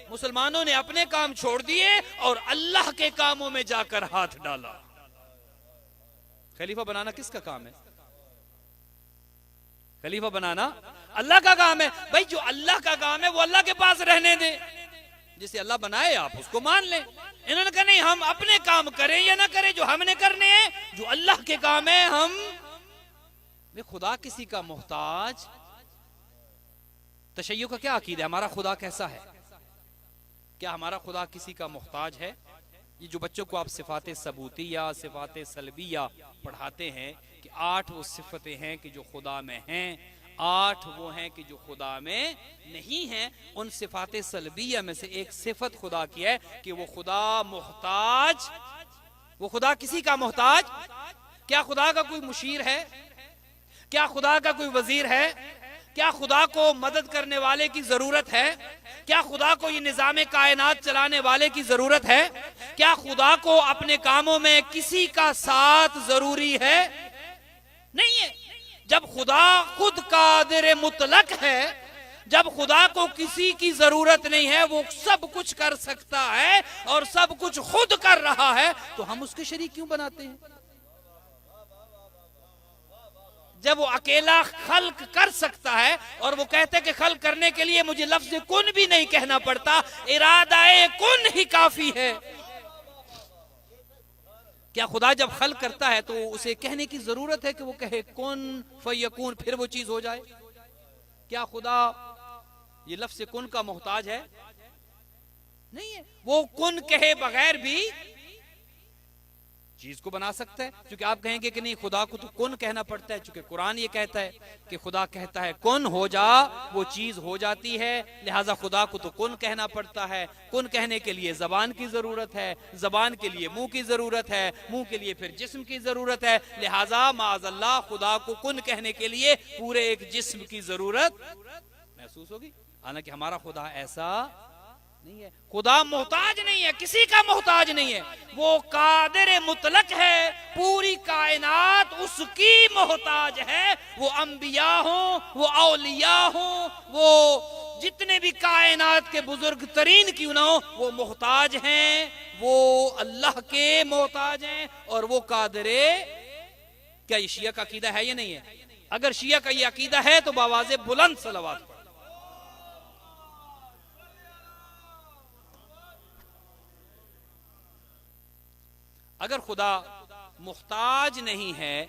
مسلمانوں نے اپنے کام چھوڑ دیے اور اللہ کے کاموں میں جا کر ہاتھ ڈالا. خلیفہ بنانا کس کا کام ہے؟ خلیفہ بنانا اللہ کا کام ہے. بھائی جو اللہ کا کام ہے وہ اللہ کے پاس رہنے دیں. جسے اللہ بنائے آپ اس کو مان لیں. انہوں نے کہا نہیں، ہم اپنے کام کریں یا نہ کریں، جو ہم نے کرنے ہیں، جو اللہ کے کام ہے ہم. خدا کسی کا محتاج. تشیع کا کیا عقیدہ ہے؟ ہمارا خدا کیسا ہے؟ کیا ہمارا خدا کسی کا محتاج ہے؟ یہ جو بچوں کو آپ صفات ثبوتیہ، صفات سلبیہ پڑھاتے ہیں کہ 8 وہ صفتیں ہیں کہ جو خدا میں ہیں، 8 وہ ہیں کہ جو خدا میں نہیں ہیں. ان صفات سلبیہ میں سے ایک صفت خدا کی ہے کہ وہ خدا محتاج. وہ خدا کسی کا محتاج. کیا خدا کا کوئی مشیر ہے؟ کیا خدا کا کوئی وزیر ہے؟ کیا خدا کو مدد کرنے والے کی ضرورت ہے؟ کیا خدا کو یہ نظام کائنات چلانے والے کی ضرورت ہے؟ کیا خدا کو اپنے کاموں میں کسی کا ساتھ ضروری ہے؟ نہیں ہے. جب خدا خود قادر مطلق ہے، جب خدا کو کسی کی ضرورت نہیں ہے، وہ سب کچھ کر سکتا ہے اور سب کچھ خود کر رہا ہے، تو ہم اس کے شریک کیوں بناتے ہیں؟ جب وہ اکیلا خلق کر سکتا ہے اور وہ کہتے کہ خلق کرنے کے لیے مجھے لفظ کن بھی نہیں کہنا پڑتا، ارادہ کن ہی کافی ہے. کیا خدا جب خلق کرتا ہے تو اسے کہنے کی ضرورت ہے کہ وہ کہے کن فیکون، پھر وہ چیز ہو جائے؟ کیا خدا یہ لفظ کن کا محتاج ہے؟ نہیں ہے. وہ کن کہے بغیر بھی چیز کو بنا سکتا ہے. چونکہ آپ کہیں گے کہ نہیں خدا کو تو کن کہنا پڑتا ہے، چونکہ قرآن یہ کہتا ہے کہ خدا کہتا ہے کن ہو جا، وہ چیز ہو جاتی ہے. لہٰذا خدا کو تو کن کہنا پڑتا ہے. کن کہنے کے لیے زبان کی ضرورت ہے، زبان کے لیے منہ کی ضرورت ہے، منہ کے لیے پھر جسم کی ضرورت ہے. لہٰذا معاذ اللہ خدا کو کن کہنے کے لیے پورے ایک جسم کی ضرورت محسوس ہوگی. حالانکہ ہمارا خدا ایسا نہیں ہے. خدا محتاج نہیں ہے، کسی کا محتاج نہیں ہے. وہ قادر مطلق ہے، پوری کائنات اس کی محتاج ہے. وہ انبیاء ہوں، وہ اولیاء ہوں، وہ جتنے بھی کائنات کے بزرگ ترین کیوں نہ ہوں، وہ محتاج ہیں، وہ اللہ کے محتاج ہیں. اور وہ قادر. کیا یہ شیعہ کا عقیدہ ہے یا نہیں ہے؟ اگر شیعہ کا یہ عقیدہ ہے تو بآواز بلند صلوات. اگر خدا محتاج نہیں ہے،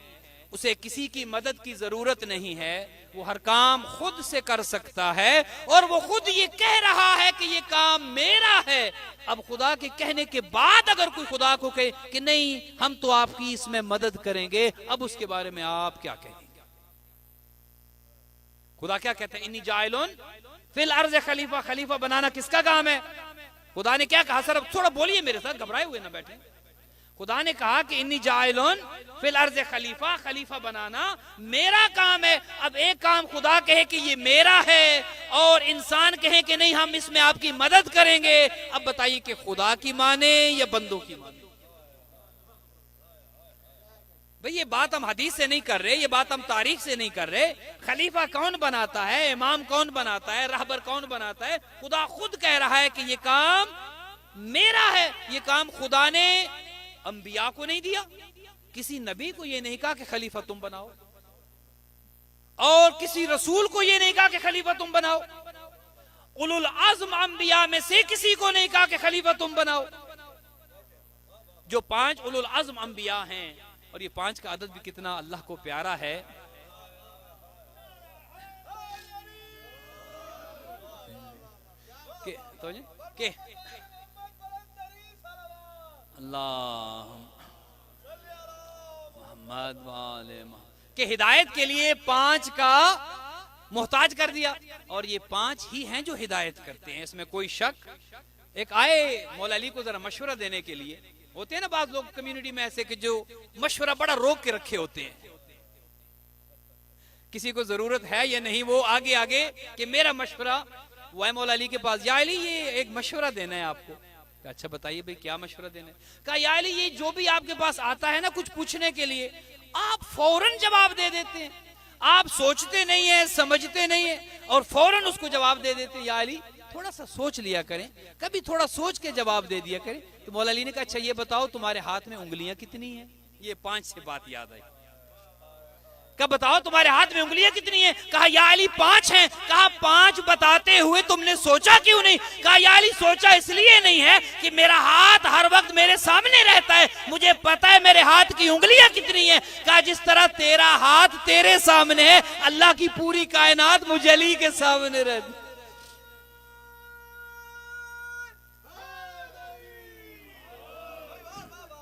اسے کسی کی مدد کی ضرورت نہیں ہے، وہ ہر کام خود سے کر سکتا ہے، اور وہ خود یہ کہہ رہا ہے کہ یہ کام میرا ہے. اب خدا کے کہنے کے بعد اگر کوئی خدا کو کہے کہ نہیں ہم تو آپ کی اس میں مدد کریں گے، اب اس کے بارے میں آپ کیا کہیں گے؟ خدا کیا کہتا ہے؟ انی جاعلن فی الارض خلیفہ. خلیفہ بنانا کس کا کام ہے؟ خدا نے کیا کہا؟ سر اب تھوڑا بولیے میرے ساتھ، گھبرائے ہوئے نہ بیٹھیں. خدا نے کہا کہ انی جاعلن فی الارض خلیفہ، خلیفہ بنانا میرا کام ہے. اب ایک کام خدا کہے کہ یہ میرا ہے اور انسان کہے کہ نہیں ہم اس میں آپ کی مدد کریں گے. اب بتائیے کہ خدا کی مانے یا بندوں کی مانے؟ بھئی یہ بات ہم حدیث سے نہیں کر رہے، یہ بات ہم تاریخ سے نہیں کر رہے. خلیفہ کون بناتا ہے؟ امام کون بناتا ہے؟ رہبر کون بناتا ہے؟ خدا خود کہہ رہا ہے کہ یہ کام میرا ہے. یہ کام خدا نے انبیاء کو نہیں دیا، کسی نبی کو یہ نہیں کہا کہ خلیفہ تم بناؤ، اور کسی رسول کو یہ نہیں کہا کہ خلیفہ تم بناؤ. اولو العزم انبیاء میں سے کسی کو نہیں کہا کہ خلیفہ تم بناؤ. جو 5 اولو العزم انبیاء ہیں، اور یہ 5 کا عدد بھی کتنا اللہ کو پیارا ہے. کہ اللہ محمد والے کہ ہدایت کے لیے 5 کا محتاج کر دیا، اور یہ 5 ہی ہیں جو ہدایت کرتے ہیں، اس میں کوئی شک. ایک آئے مولا علی کو ذرا مشورہ دینے کے لیے. ہوتے ہیں نا بعض لوگ کمیونٹی میں ایسے کہ جو مشورہ بڑا روک کے رکھے ہوتے ہیں، کسی کو ضرورت ہے یا نہیں وہ آگے آگے کہ میرا مشورہ. وہ ہے مولا علی کے پاس، یا علی یہ ایک مشورہ دینا ہے آپ کو. اچھا بتائیے بھئی کیا مشورہ دینا ہے؟ کہا یا علی یہ جو بھی آپ کے پاس آتا ہے نا کچھ پوچھنے کے لیے، آپ فوراً جواب دے دیتے ہیں. آپ سوچتے نہیں ہیں، سمجھتے نہیں ہیں اور فوراً اس کو جواب دے دیتے ہیں. یا علی تھوڑا سا سوچ لیا کریں، کبھی تھوڑا سوچ کے جواب دے دیا کریں. تو مولا علی نے کہا اچھا یہ بتاؤ تمہارے ہاتھ میں انگلیاں کتنی ہیں؟ یہ 5 سے بات یاد آئی. کہا بتاؤ تمہارے ہاتھ میں انگلیاں کتنی ہیں؟ کہا یا علی 5 ہیں. کہا 5 بتاتے ہوئے تم نے سوچا کیوں نہیں؟ کہا یا علی سوچا اس لیے نہیں ہے کہ میرا ہاتھ ہر وقت میرے سامنے رہتا ہے، مجھے پتا ہے میرے ہاتھ کی انگلیاں کتنی ہیں. کہا جس طرح تیرا ہاتھ تیرے سامنے ہے، اللہ کی پوری کائنات مجھے علی کے سامنے رہتی.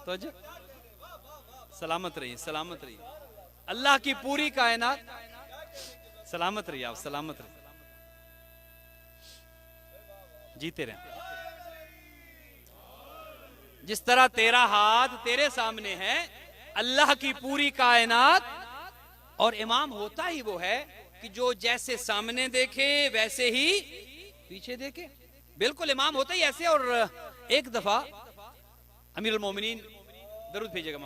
تو سلامت رہیے، سلامت رہیے. اللہ کی پوری کائنات سلامت رہیے، آپ سلامت رہیے، جیتے رہیں. جس طرح تیرا ہاتھ تیرے سامنے ہے، اللہ کی پوری کائنات. اور امام ہوتا ہی وہ ہے کہ جو جیسے سامنے دیکھے ویسے ہی پیچھے دیکھے. بالکل امام ہوتا ہی ایسے. اور ایک دفعہ امیر المومنین درود بھیجے گا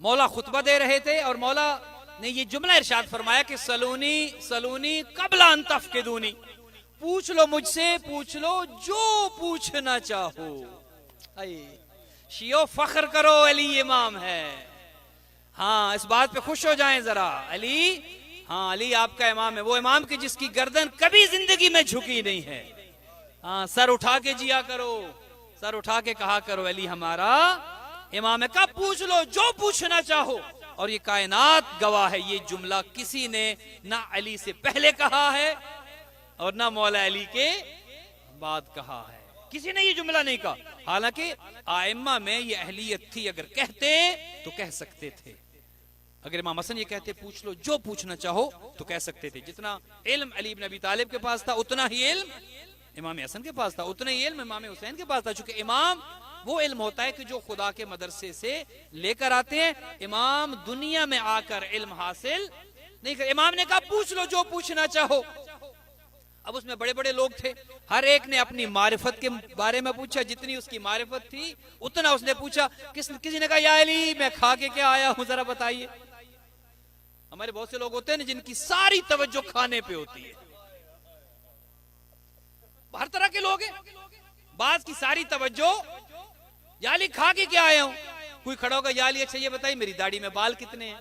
مولا خطبہ دے رہے تھے، اور مولا نے یہ جملہ ارشاد فرمایا کہ سلونی قبل ان تفقدونی. پوچھ لو مجھ سے، پوچھ لو جو پوچھنا چاہو. شیعو فخر کرو علی امام ہے. ہاں اس بات پہ خوش ہو جائیں ذرا. علی آپ کا امام ہے، وہ امام کی جس کی گردن کبھی زندگی میں جھکی نہیں ہے. ہاں سر اٹھا کے جیا کرو، سر اٹھا کے کہا کرو علی ہمارا امام ہے. کب پوچھ لو جو پوچھنا چاہو. اور یہ کائنات گواہ ہے، یہ جملہ کسی نے نہ علی سے پہلے کہا ہے اور نہ مولا علی کے بعد کہا ہے، کسی نے یہ جملہ نہیں کہا۔ حالانکہ آئمہ میں یہ اہلیت تھی، اگر کہتے تو کہہ سکتے تھے۔ اگر امام حسن یہ کہتے پوچھ لو جو پوچھنا چاہو تو کہہ سکتے تھے۔ جتنا علم علی بن ابی طالب کے پاس تھا اتنا ہی علم امام حسن کے پاس تھا، اتنا ہی علم امام حسین کے پاس تھا، چونکہ امام وہ علم ہوتا ہے کہ جو خدا کے مدرسے سے لے کر آتے ہیں۔ امام دنیا میں آ کر علم حاصل نہیں کر، امام نے کہا پوچھ لو جو پوچھنا چاہو۔ اب اس میں بڑے بڑے لوگ تھے، ہر ایک نے اپنی معرفت کے بارے میں پوچھا، جتنی اس کی معرفت تھی اتنا اس نے پوچھا۔ کسی نے کہا یا علی میں کھا کے کیا آیا ہوں ذرا بتائیے۔ ہمارے بہت سے لوگ ہوتے ہیں جن کی ساری توجہ کھانے پہ ہوتی ہے، ہر طرح کے لوگ ہیں، بعض کی ساری توجہ یا علی کھا کے کیا آیا ہوں، کوئی کھڑا ہوگا یا علی اچھا یہ بتائیے میری داڑھی میں بال کتنے ہیں،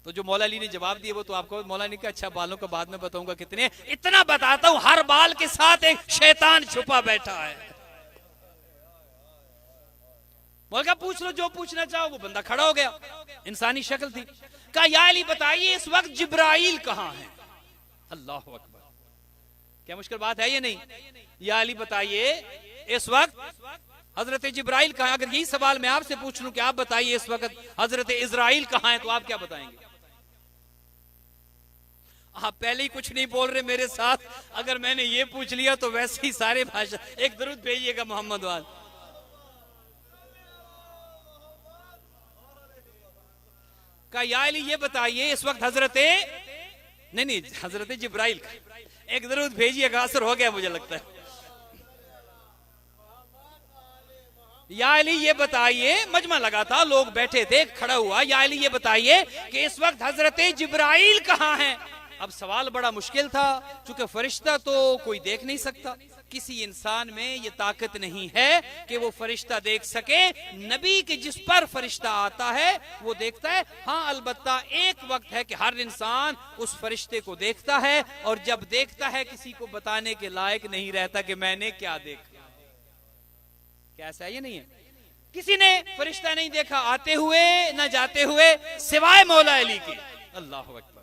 تو جو مولا علی نے جواب دیے وہ تو آپ کو مولا علی کا اچھا بالوں کا بعد میں بتاؤں گا کتنے ہیں، اتنا بتاتا ہوں ہر بال کے ساتھ ایک شیطان چھپا بیٹھا ہے۔ مولا کہا پوچھ لو جو پوچھنا چاہو۔ وہ بندہ کھڑا ہو گیا، انسانی شکل تھی، کہا یا علی بتائیے اس وقت جبرائیل کہاں ہے؟ اللہ اکبر، کیا مشکل بات ہے یہ نہیں؟ یا علی بتائیے اس وقت حضرت جبرائیل کہاں ہے؟ اگر یہی سوال میں آپ سے پوچھ لوں کہ آپ بتائیے اس وقت حضرت اسرائیل کہاں ہے تو آپ کیا بتائیں گے؟ آپ پہلے ہی کچھ نہیں بول رہے میرے ساتھ، اگر میں نے یہ پوچھ لیا تو ویسے ہی سارے بھاشا۔ ایک درود بھیجیے گا محمد وال۔ کہا یا علی یہ بتائیے اس وقت حضرت نہیں حضرت جبرائیل کا، ایک درود بھیجیے گا، اثر ہو گیا مجھے لگتا ہے۔ یا علی یہ بتائیے، مجمع لگا تھا لوگ بیٹھے تھے، کھڑا ہوا، یا علی یہ بتائیے کہ اس وقت حضرت جبرائیل کہاں ہیں؟ اب سوال بڑا مشکل تھا، چونکہ فرشتہ تو کوئی دیکھ نہیں سکتا، کسی انسان میں یہ طاقت نہیں ہے کہ وہ فرشتہ دیکھ سکے، نبی کے جس پر فرشتہ آتا ہے وہ دیکھتا ہے۔ ہاں البتہ ایک وقت ہے کہ ہر انسان اس فرشتے کو دیکھتا ہے، اور جب دیکھتا ہے کسی کو بتانے کے لائق نہیں رہتا کہ میں نے کیا دیکھا۔ کیا ایسا ہے یہ نہیں ہے؟ کسی نے فرشتہ نہیں دیکھا آتے ہوئے نہ جاتے ہوئے سوائے مولا علی کے۔ اللہ اکبر،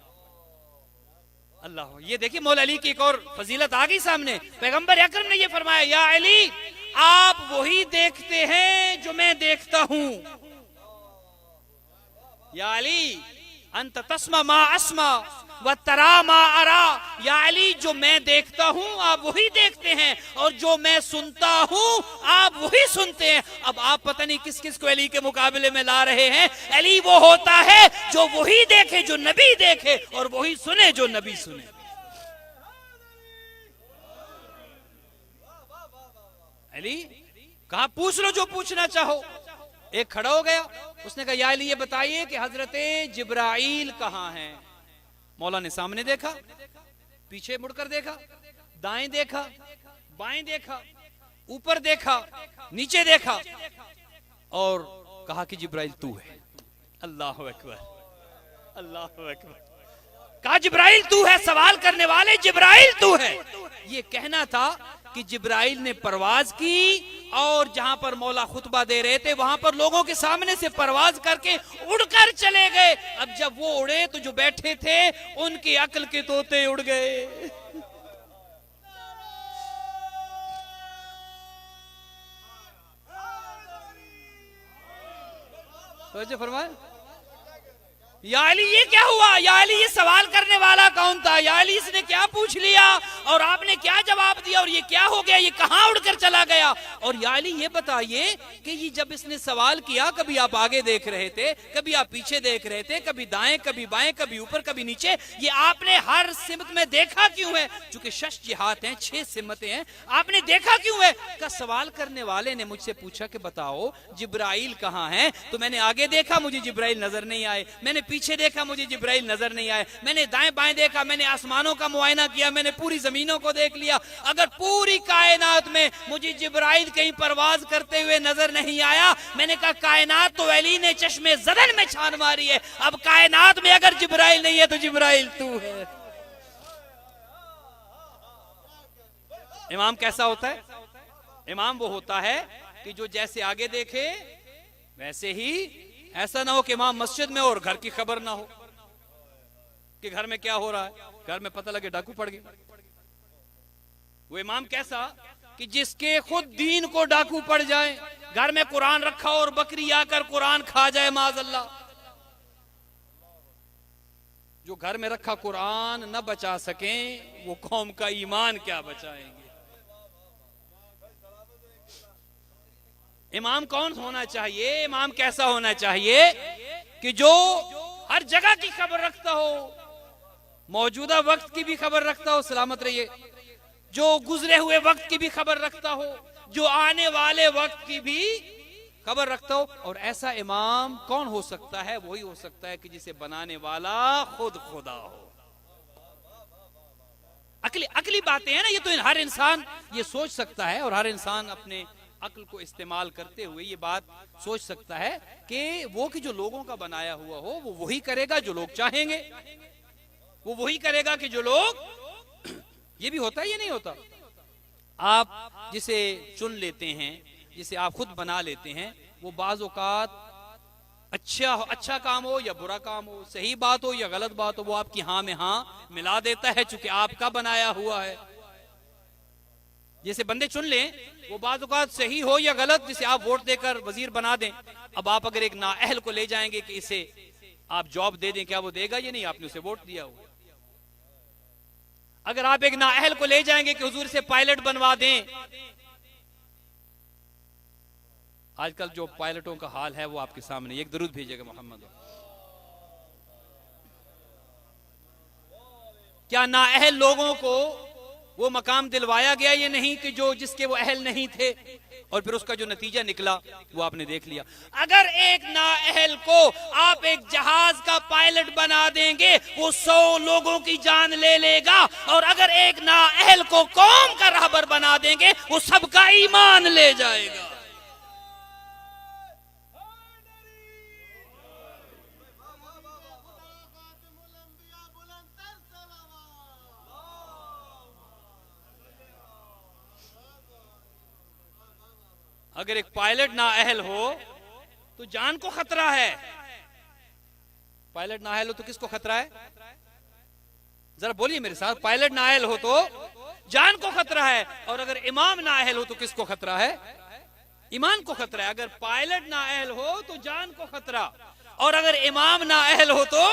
اللہ، یہ دیکھیں مولا علی کی ایک اور فضیلت آ گئی سامنے۔ پیغمبر اکرم نے یہ فرمایا یا علی آپ وہی دیکھتے ہیں جو میں دیکھتا ہوں۔ یا علی انت تسمع ما اسمع وترى ما ارى، یا علی جو میں دیکھتا ہوں آپ وہی دیکھتے ہیں، اور جو میں سنتا ہوں آپ وہی سنتے ہیں۔ اب آپ پتہ نہیں کس کس کو علی کے مقابلے میں لا رہے ہیں۔ علی وہ ہوتا ہے جو وہی دیکھے جو نبی دیکھے، اور وہی سنے جو نبی سنے۔ علی کہا پوچھ لو جو پوچھنا چاہو۔ ایک کھڑا ہو گیا، اس نے کہا یا علی یہ بتائیے کہ حضرت جبرائیل کہاں ہیں؟ مولا نے سامنے دیکھا، پیچھے مڑ کر دیکھا، دائیں دیکھا، بائیں دیکھا، اوپر دیکھا، نیچے دیکھا، اور کہا کہ جبرائیل تو ہے۔ اللہ اکبر، اللہ اکبر، کہا جبرائیل تو ہے، سوال کرنے والے جبرائیل تو ہے۔ یہ کہنا تھا کہ جبرائیل نے پرواز کی، اور جہاں پر مولا خطبہ دے رہے تھے وہاں پر لوگوں کے سامنے سے پرواز کر کے اڑ کر چلے گئے۔ اب جب وہ اڑے تو جو بیٹھے تھے ان کی عقل کے طوطے اڑ گئے۔ توجہ فرمائے، یا علی یہ کیا ہوا؟ یا علی یہ سوال کرنے والا کون تھا؟ یا علی اس نے کیا پوچھ لیا اور آپ نے کیا جواب دیا، اور یہ کیا ہو گیا، یہ کہاں اڑ کر چلا گیا؟ اور یا علی یہ بتائیے کہ یہ جب اس نے سوال کیا، کبھی آپ آگے دیکھ رہے تھے، کبھی آپ پیچھے دیکھ رہے تھے، کبھی دائیں کبھی بائیں، کبھی اوپر کبھی نیچے، یہ آپ نے ہر سمت میں دیکھا کیوں ہے؟ چونکہ 6 جہات ہیں، 6 سمتیں ہیں، آپ نے دیکھا کیوں ہے؟ کہ سوال کرنے والے نے مجھ سے پوچھا کہ بتاؤ جبرائیل کہاں ہیں، تو میں نے آگے دیکھا مجھے جبرائیل نظر نہیں آئے، میں نے پیچھے دیکھا مجھے جبرائیل نظر نہیں آئے، میں نے دائیں بائیں دیکھا، میں نے آسمانوں کا معائنہ کیا، میں نے پوری زمینوں کو دیکھ لیا، اگر پوری کائنات میں مجھے جبرائیل کہیں پرواز کرتے ہوئے نظر نہیں آیا، میں نے کہا کائنات تو علی نے چشمے زدن میں چھان ماری ہے، اب کائنات میں اگر جبرائیل نہیں ہے تو جبرائیل تو ہے۔ امام کیسا ہوتا ہے؟ امام وہ ہوتا ہے کہ جو جیسے آگے دیکھے ویسے ہی ایسا نہ ہو کہ امام مسجد میں اور گھر کی خبر نہ ہو کہ گھر میں کیا ہو رہا ہے، گھر میں پتہ لگے ڈاکو پڑ گئے. وہ امام کیسا کہ جس کے خود دین کو ڈاکو پڑ جائے، گھر میں قرآن رکھا اور بکری آ کر قرآن کھا جائے معاذ اللہ. جو گھر میں رکھا قرآن نہ بچا سکیں وہ قوم کا ایمان کیا بچائیں گے. امام کون ہونا چاہیے؟ امام کیسا ہونا چاہیے کہ جو ہر جگہ کی خبر رکھتا ہو، موجودہ وقت کی بھی خبر رکھتا ہو، سلامت رہیے، جو گزرے ہوئے وقت کی بھی خبر رکھتا ہو، جو آنے والے وقت کی بھی خبر رکھتا ہو. اور ایسا امام کون ہو سکتا ہے؟ وہی ہو سکتا ہے کہ جسے بنانے والا خود خدا ہو. عقلی باتیں ہیں نا، یہ تو ہر انسان یہ سوچ سکتا ہے، اور ہر انسان اپنے عقل کو استعمال کرتے ہوئے یہ بات سوچ سکتا ہے کہ وہ کہ جو لوگوں کا بنایا ہوا ہو وہ وہی کرے گا جو لوگ چاہیں گے، وہ وہی کرے گا کہ جو لوگ. یہ بھی ہوتا ہے، یہ نہیں ہوتا. آپ جسے چن لیتے ہیں، جسے آپ خود بنا لیتے ہیں، وہ بعض اوقات اچھا کام ہو یا برا کام ہو، صحیح بات ہو یا غلط بات ہو، وہ آپ کی ہاں میں ہاں ملا دیتا ہے چونکہ آپ کا بنایا ہوا ہے. جیسے بندے چن لیں، وہ بعض اوقات صحیح ہو یا غلط، جسے آپ ووٹ دے کر وزیر بنا دیں. اب آپ اگر ایک نااہل کو لے جائیں گے کہ اسے آپ جاب دے دیں، کیا وہ دے گا؟ یہ نہیں، آپ نے اسے ووٹ دیا ہو. اگر آپ ایک نااہل کو لے جائیں گے کہ حضور سے پائلٹ بنوا دیں، آج کل جو پائلٹوں کا حال ہے وہ آپ کے سامنے. ایک درود بھیجے گا محمد. کیا نااہل لوگوں کو وہ مقام دلوایا گیا؟ یہ نہیں کہ جس کے وہ اہل نہیں تھے، اور پھر اس کا جو نتیجہ نکلا وہ آپ نے دیکھ لیا. اگر ایک نااہل کو آپ ایک جہاز کا پائلٹ بنا دیں گے، وہ 100 لوگوں کی جان لے لے گا. اور اگر ایک نااہل کو قوم کا رہبر بنا دیں گے، وہ سب کا ایمان لے جائے گا. اگر ایک پائلٹ نااہل ہو تو جان کو خطرہ ہے. پائلٹ نااہل ہو تو کس کو خطرہ ہے؟ ذرا بولیے میرے ساتھ. پائلٹ نااہل ہو تو جان کو خطرہ ہے. اور اگر امام نااہل ہو تو کس کو خطرہ ہے؟ ایمان کو خطرہ ہے. اگر پائلٹ نااہل ہو تو جان کو خطرہ، اور اگر امام نااہل ہو تو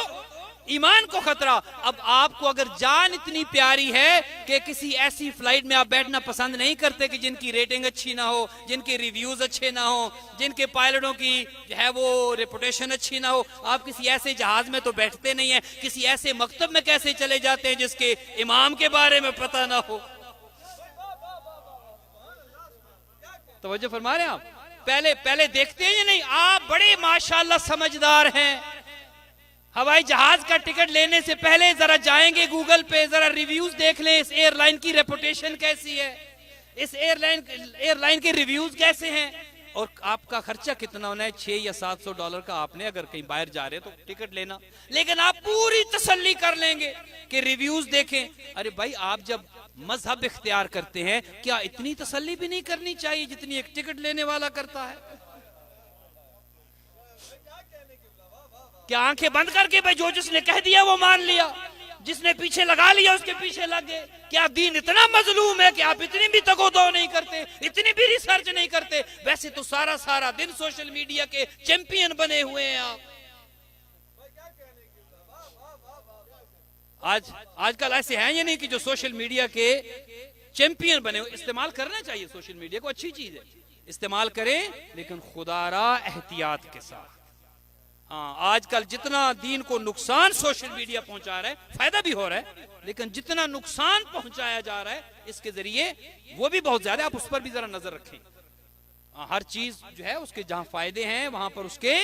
ایمان کو خطرہ. اب آپ کو اگر جان اتنی پیاری ہے کہ کسی ایسی فلائٹ میں آپ بیٹھنا پسند نہیں کرتے کہ جن کی ریٹنگ اچھی نہ ہو، جن کے ریویوز اچھے نہ ہو، جن کے پائلٹوں کی جو ہے وہ ریپوٹیشن اچھی نہ ہو، آپ کسی ایسے جہاز میں تو بیٹھتے نہیں ہیں. کسی ایسے مکتب میں کیسے چلے جاتے ہیں جس کے امام کے بارے میں پتہ نہ ہو؟ توجہ فرما رہے ہیں آپ؟ پہلے دیکھتے ہیں یا نہیں؟ آپ بڑے ماشاءاللہ سمجھدار ہیں. ہوائی جہاز کا ٹکٹ لینے سے پہلے ذرا جائیں گے گوگل پہ، ذرا ریویوز دیکھ لیں اس ایئر لائن کی ریپوٹیشن کیسی ہے، اس ایئر لائن کے ریویوز کیسے ہیں، اور آپ کا خرچہ کتنا ہونا ہے. $600 یا $700 کا آپ نے اگر کہیں باہر جا رہے تو ٹکٹ لینا. لیکن آپ پوری تسلی کر لیں گے کہ ریویوز دیکھیں. ارے بھائی، آپ جب مذہب اختیار کرتے ہیں کیا اتنی تسلی بھی نہیں کرنی چاہیے جتنی ایک ٹکٹ لینے والا کرتا ہے؟ کیا آنکھیں بند کر کے بھائی جس نے کہہ دیا وہ مان لیا، جس نے پیچھے لگا لیا اس کے پیچھے لگ گئے؟ کیا دین اتنا مظلوم ہے کہ آپ اتنی بھی تگ و دو نہیں کرتے، اتنی بھی ریسرچ نہیں کرتے؟ ویسے تو سارا دن سوشل میڈیا کے چیمپئن بنے ہوئے ہیں آپ. آج کل ایسے ہیں یہ نہیں کہ جو سوشل میڈیا کے چیمپئن بنے ہوئے. استعمال کرنا چاہیے سوشل میڈیا کو، اچھی چیز ہے، استعمال کریں، لیکن خدا را احتیاط کے ساتھ. ہاں، آج کل جتنا دین کو نقصان سوشل میڈیا پہنچا رہا ہے، فائدہ بھی ہو رہا ہے، لیکن جتنا نقصان پہنچایا جا رہا ہے اس کے ذریعے وہ بھی بہت زیادہ. آپ اس پر بھی ذرا نظر رکھیں. ہر چیز جو ہے اس کے جہاں فائدے ہیں وہاں پر اس کے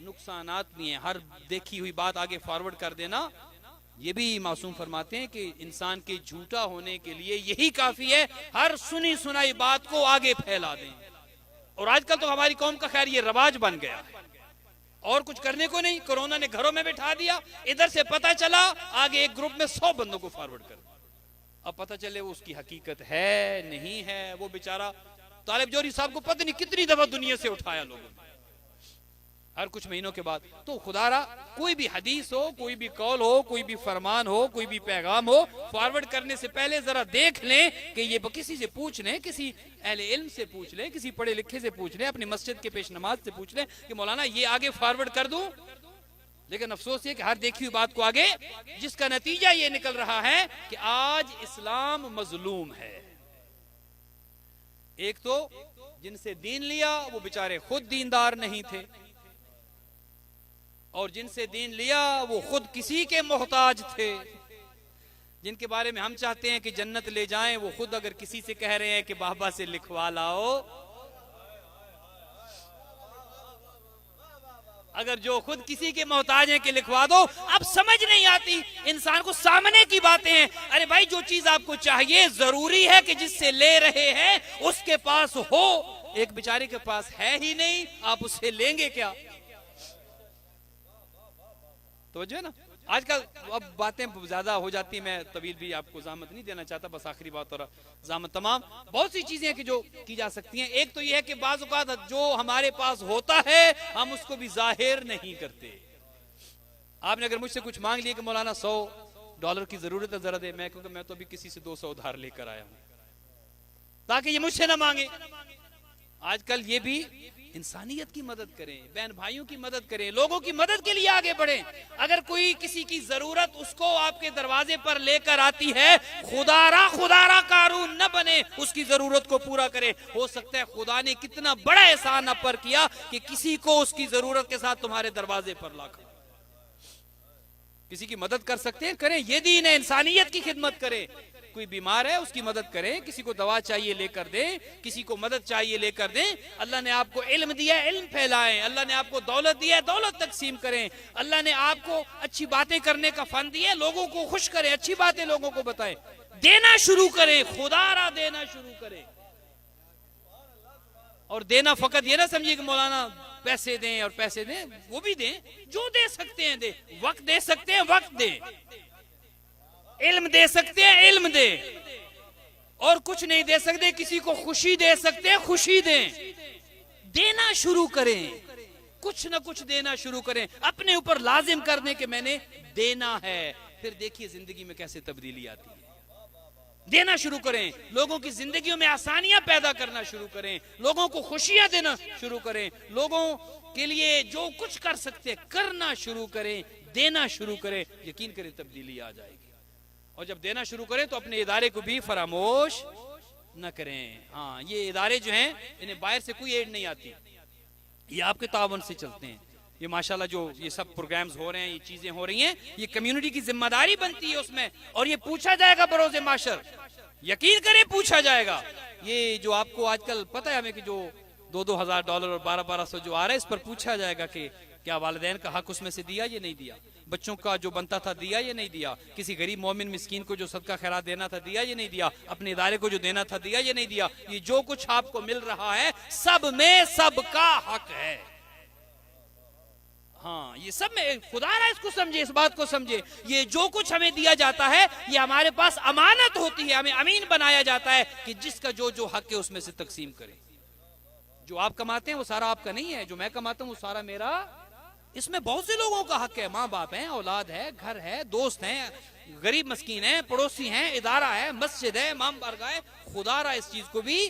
نقصانات بھی ہیں. ہر دیکھی ہوئی بات آگے فارورڈ کر دینا، یہ بھی معصوم فرماتے ہیں کہ انسان کے جھوٹا ہونے کے لیے یہی کافی ہے، ہر سنی سنائی بات کو آگے پھیلا دیں. اور آج کل تو ہماری قوم کا خیر یہ رواج بن گیا ہے، اور کچھ کرنے کو نہیں. کرونا نے گھروں میں بٹھا دیا، ادھر سے پتہ چلا آگے ایک گروپ میں 100 بندوں کو فارورڈ کر دیا. اب پتہ چلے وہ اس کی حقیقت ہے نہیں ہے. وہ بیچارہ طالب جوہری صاحب کو پتہ نہیں کتنی دفعہ دنیا سے اٹھایا لوگوں نے. ہر کچھ مہینوں کے بعد. تو خدا را کوئی بھی حدیث ہو, کوئی بھی قول ہو, کوئی بھی فرمان ہو, کوئی بھی پیغام ہو, فارورڈ کرنے سے پہلے ذرا دیکھ لیں کہ یہ کسی سے پوچھ لیں, کسی اہل علم سے پوچھ لیں, کسی پڑھے لکھے سے پوچھ لیں, اپنی مسجد کے پیش نماز سے پوچھ لیں کہ مولانا یہ آگے فارورڈ کر دوں. لیکن افسوس یہ کہ ہر دیکھی ہوئی بات کو آگے, جس کا نتیجہ یہ نکل رہا ہے کہ آج اسلام مظلوم ہے. ایک تو جن سے دین لیا وہ بیچارے خود دیندار نہیں تھے, اور جن سے دین لیا وہ خود کسی کے محتاج تھے. جن کے بارے میں ہم چاہتے ہیں کہ جنت لے جائیں, وہ خود اگر کسی سے کہہ رہے ہیں کہ بابا سے لکھوا لاؤ, اگر جو خود کسی کے محتاج ہیں کہ لکھوا دو. اب سمجھ نہیں آتی انسان کو, سامنے کی باتیں ہیں. ارے بھائی جو چیز آپ کو چاہیے ضروری ہے کہ جس سے لے رہے ہیں اس کے پاس ہو. ایک بیچارے کے پاس ہے ہی نہیں, آپ اس سے لیں گے کیا؟ توجہ ہے نا. آج کل اب باتیں زیادہ ہو جاتی ہیں, میں طویل بھی آپ کو زحمت نہیں دینا چاہتا, بس آخری بات اور زحمت تمام. بہت سی چیزیں ہیں کہ جو کی جا سکتی ہیں. ایک تو یہ ہے کہ بعض اوقات جو ہمارے پاس ہوتا ہے ہم اس کو بھی ظاہر نہیں کرتے. آپ نے اگر مجھ سے کچھ مانگ لیا کہ مولانا $100 کی ضرورت ہے ذرا دے, میں کہوں کہ میں تو ابھی کسی سے 200 ادھار لے کر آیا ہوں, تاکہ یہ مجھ سے نہ مانگے. آج کل یہ بھی انسانیت کی مدد کریں, بہن بھائیوں کی مدد کریں, لوگوں کی مدد کے لیے آگے بڑھیں. اگر کوئی کسی کی ضرورت اس کو آپ کے دروازے پر لے کر آتی ہے, خدا را قارون نہ بنے, اس کی ضرورت کو پورا کرے. ہو سکتا ہے خدا نے کتنا بڑا احسان آپ پر کیا کہ کسی کو اس کی ضرورت کے ساتھ تمہارے دروازے پر لا کر کسی کی مدد کر سکتے ہیں, کریں. یہ دین ہے, انسانیت کی خدمت کریں. کوئی بیمار ہے اس کی مدد کریں, کسی کو دوا چاہیے لے کر دیں, کسی کو مدد چاہیے لے کر دیں. اللہ نے آپ کو علم دیا ہے, علم پھیلائیں. اللہ نے آپ کو دولت دیا ہے, دولت تقسیم کریں. اللہ نے آپ کو اچھی باتیں کرنے کا فن دیا ہے, لوگوں کو خوش کریں, اچھی باتیں لوگوں کو بتائیں. دینا شروع کریں, خدا را دینا شروع کریں. اور دینا فقط یہ نہ سمجھیے کہ مولانا پیسے دیں اور پیسے دیں, وہ بھی دیں, جو دے سکتے ہیں دیں. وقت دے سکتے ہیں وقت دیں, علم دے سکتے ہیں علم دیں, اور کچھ نہیں دے سکتے کسی کو خوشی دے سکتے ہیں خوشی دیں. دینا شروع کریں, کچھ نہ کچھ دینا شروع کریں, اپنے اوپر لازم کر دیں کہ میں نے دینا ہے. پھر دیکھیے زندگی میں کیسے تبدیلی آتی ہے. دینا شروع کریں, لوگوں کی زندگیوں میں آسانیاں پیدا کرنا شروع کریں, لوگوں کو خوشیاں دینا شروع کریں, لوگوں کے لیے جو کچھ کر سکتے کرنا شروع کریں, دینا شروع کریں. یقین کریں تبدیلی آ جائے گی. اور جب دینا شروع کریں تو اپنے ادارے کو بھی فراموش نہ کریں. ہاں, یہ ادارے جو ہیں انہیں باہر سے کوئی ایڈ نہیں آتی, یہ آپ کے تعاون سے چلتے ہیں. یہ ماشاءاللہ جو یہ سب پروگرامز ہو رہے ہیں, یہ چیزیں ہو رہی ہیں, یہ کمیونٹی کی ذمہ داری بنتی ہے اس میں, اور یہ پوچھا جائے گا بروز معاشر. یقین کریں پوچھا جائے گا. یہ جو آپ کو آج کل پتہ ہے ہمیں کہ جو $2,000 اور 1,200 جو آ رہا ہے, اس پر پوچھا جائے گا کہ کیا والدین کا حق اس میں سے دیا یہ نہیں دیا, بچوں کا جو بنتا تھا دیا یہ نہیں دیا, کسی غریب مومن مسکین کو جو صدقہ خیرات دینا تھا دیا یہ نہیں دیا, اپنے ادارے کو جو دینا تھا دیا یہ نہیں دیا. یہ جو کچھ آپ کو مل رہا ہے سب میں سب کا حق ہے. ہاں, یہ سب میں خدا را اس کو سمجھے, اس بات کو سمجھے. یہ جو کچھ ہمیں دیا جاتا ہے یہ ہمارے پاس امانت ہوتی ہے, ہمیں امین بنایا جاتا ہے کہ جس کا جو حق ہے اس میں سے تقسیم کریں. جو آپ کماتے ہیں وہ سارا آپ کا نہیں ہے, جو میں کماتا ہوں وہ سارا میرا. اس میں بہت سے لوگوں کا حق ہے, ماں باپ ہیں, اولاد ہے, گھر ہے, دوست ہیں, غریب مسکین ہیں, پڑوسی ہیں, ادارہ ہے, مسجد ہے, امام بارگاہ ہے. خدا را اس چیز کو بھی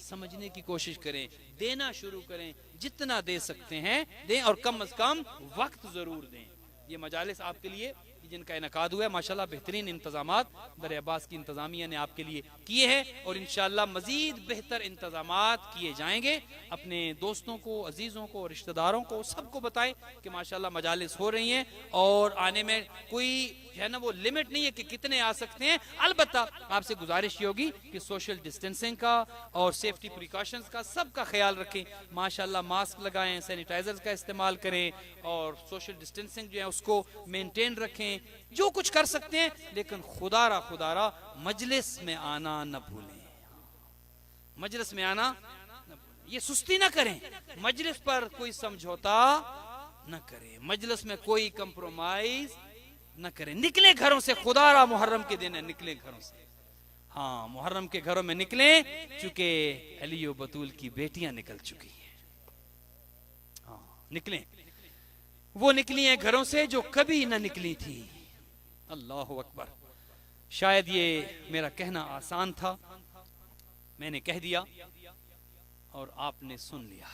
سمجھنے کی کوشش کریں, دینا شروع کریں, جتنا دے سکتے ہیں دیں, اور کم از کم وقت ضرور دیں. یہ مجالس آپ کے لیے جن کا انعقاد ہوا ہے ماشاءاللہ بہترین انتظامات در عباس کی انتظامیہ نے آپ کے لیے کیے ہیں, اور انشاءاللہ مزید بہتر انتظامات کیے جائیں گے. اپنے دوستوں کو, عزیزوں کو, رشتہ داروں کو, سب کو بتائیں کہ ماشاءاللہ مجالس ہو رہی ہیں, اور آنے میں کوئی ہے نا وہ لمٹ نہیں ہے کہ کتنے آ سکتے ہیں. البتہ آپ سے گزارش یہ ہوگی کہ سوشل ڈسٹینسنگ کا اور سیفٹی پریکاشنز کا سب کا خیال رکھیں. ماشاءاللہ ماسک لگائیں, سینیٹائزر کا استعمال کریں, اور سوشل ڈسٹینسنگ جو ہے اس کو مینٹین رکھیں, جو کچھ کر سکتے ہیں. لیکن خدا را مجلس میں آنا نہ بھولیں, مجلس میں آنا نہ بھولیں. یہ سستی نہ کریں, مجلس پر کوئی سمجھوتا نہ کریں, مجلس میں کوئی کمپرومائز نہ کریں. نکلیں گھروں سے, خدا را محرم کے دن ہے, نکلیں گھروں سے. ہاں, محرم کے گھروں میں نکلیں, چونکہ علی و بطول کی بیٹیاں نکل چکی ہیں. ہاں, نکلیں. وہ نکلی ہیں گھروں سے جو کبھی نہ نکلی تھی. اللہ اکبر. شاید یہ میرا کہنا آسان تھا، میں نے کہہ دیا اور آپ نے سن لیا.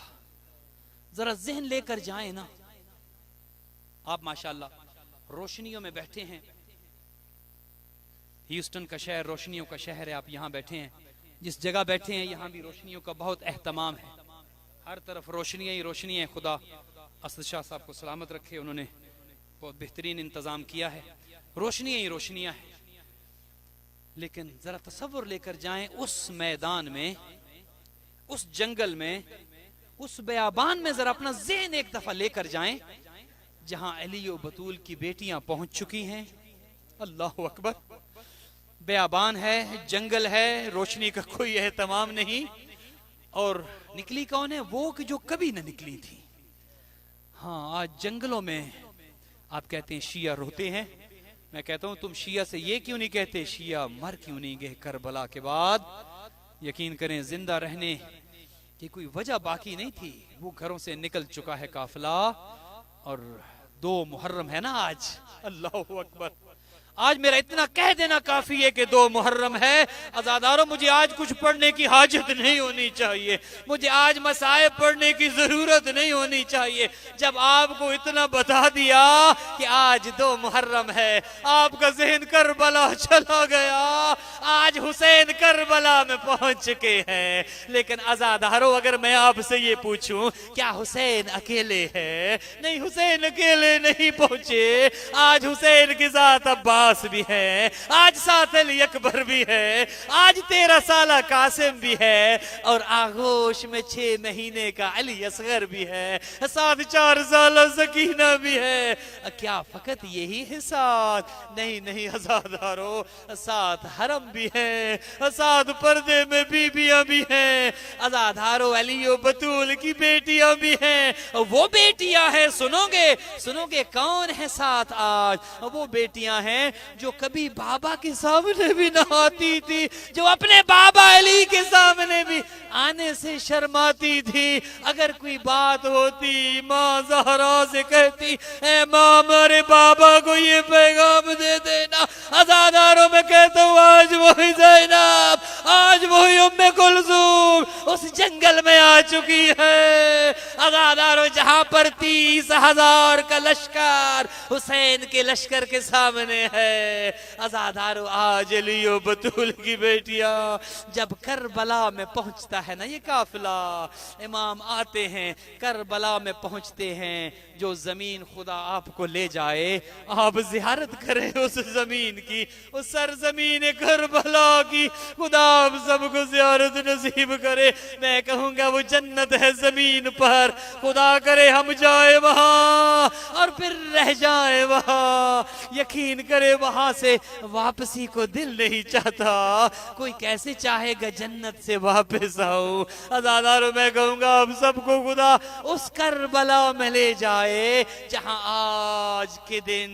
ذرا ذہن لے کر جائیں نا. آپ ماشاءاللہ روشنیوں میں بیٹھے ہیں. ہیوسٹن کا شہر روشنیوں کا شہر ہے. آپ یہاں بیٹھے ہیں، جس جگہ بیٹھے ہیں یہاں بھی روشنیوں کا بہت اہتمام ہے. ہر طرف روشنیاں ہی روشنیاں. خدا اسد شاہ صاحب کو سلامت رکھے، انہوں نے بہت بہترین انتظام کیا ہے. روشنیاں ہی روشنیاں ہیں. لیکن ذرا تصور لے کر جائیں اس میدان میں، اس جنگل میں، اس بیابان میں. ذرا اپنا ذہن ایک دفعہ لے کر جائیں جہاں علی و بطول کی بیٹیاں پہنچ چکی ہیں. اللہ اکبر. بیابان ہے، جنگل ہے، روشنی کا کوئی اہتمام نہیں. اور نکلی کون ہے؟ وہ کہ جو کبھی نہ نکلی تھی. ہاں آج جنگلوں میں آپ کہتے ہیں شیعہ روتے ہیں. میں کہتا ہوں تم شیعہ سے یہ کیوں نہیں کہتے شیعہ مر کیوں نہیں گئے کربلا کے بعد؟ یقین کریں زندہ رہنے کی کوئی وجہ باقی نہیں تھی. وہ گھروں سے نکل چکا ہے قافلہ. اور 2 محرم ہے نا آج. اللہ اکبر. آج میرا اتنا کہہ دینا کافی ہے کہ 2 محرم ہے. عزاداروں مجھے آج کچھ پڑھنے کی حاجت نہیں ہونی چاہیے. مجھے آج مصائب پڑھنے کی ضرورت نہیں ہونی چاہیے. جب آپ کو اتنا بتا دیا کہ آج 2 محرم ہے، آپ کا ذہن کربلا چلا گیا. آج حسین کربلا میں پہنچ چکے ہیں. لیکن عزاداروں اگر میں آپ سے یہ پوچھوں کیا حسین اکیلے ہے؟ نہیں، حسین اکیلے نہیں پہنچے. آج حسین کے ساتھ عباس بھی ہے، آج ساتھ علی اکبر بھی ہے، آج 13 سالہ قاسم بھی ہے، اور آغوش میں 6 مہینے کا علی اصغر بھی ہے، ساتھ 4 سالہ سکینہ بھی ہے. کیا فقط یہی ہے ساتھ؟ نہیں عزادارو، ساتھ حرم بھی ہے، ساتھ پردے میں بیبیاں بھی ہیں. عزادارو علی و بطول کی بیٹیاں بھی ہیں. وہ بیٹیاں ہیں، سنو گے کون ہے ساتھ آج؟ وہ بیٹیاں ہیں جو کبھی بابا کے سامنے بھی نہ آتی تھی، جو اپنے بابا علی کے سامنے بھی آنے سے شرماتی تھی. اگر کوئی بات ہوتی ماں زہرا سے کہتی اے ماں میرے بابا کو یہ پیغام دے دینا. عزاداروں میں کہتا ہوں آج وہی زینب، آج وہی ام کلثوم اس جنگل میں آ چکی ہے. عزاداروں جہاں پر 30,000 کا لشکر حسین کے لشکر کے سامنے ہے. عزادارو آج علی و بطول کی بیٹیاں جب کربلا میں پہنچتا ہے نا یہ قافلہ، امام آتے ہیں کربلا میں پہنچتے ہیں. جو زمین خدا آپ کو لے جائے، آپ زیارت کریں اس زمین کی، اس سرزمین کربلا کی. خدا آپ سب کو زیارت نصیب کرے. میں کہوں گا وہ جنت ہے زمین پر. خدا کرے ہم جائے وہاں اور پھر رہ جائے وہاں. یقین کرے وہاں سے واپسی کو دل نہیں چاہتا. کوئی کیسے چاہے گا جنت سے واپس آؤ؟ عزادارو میں کہوں گا آپ سب کو خدا اس کربلا میں لے جائے جہاں آج کے دن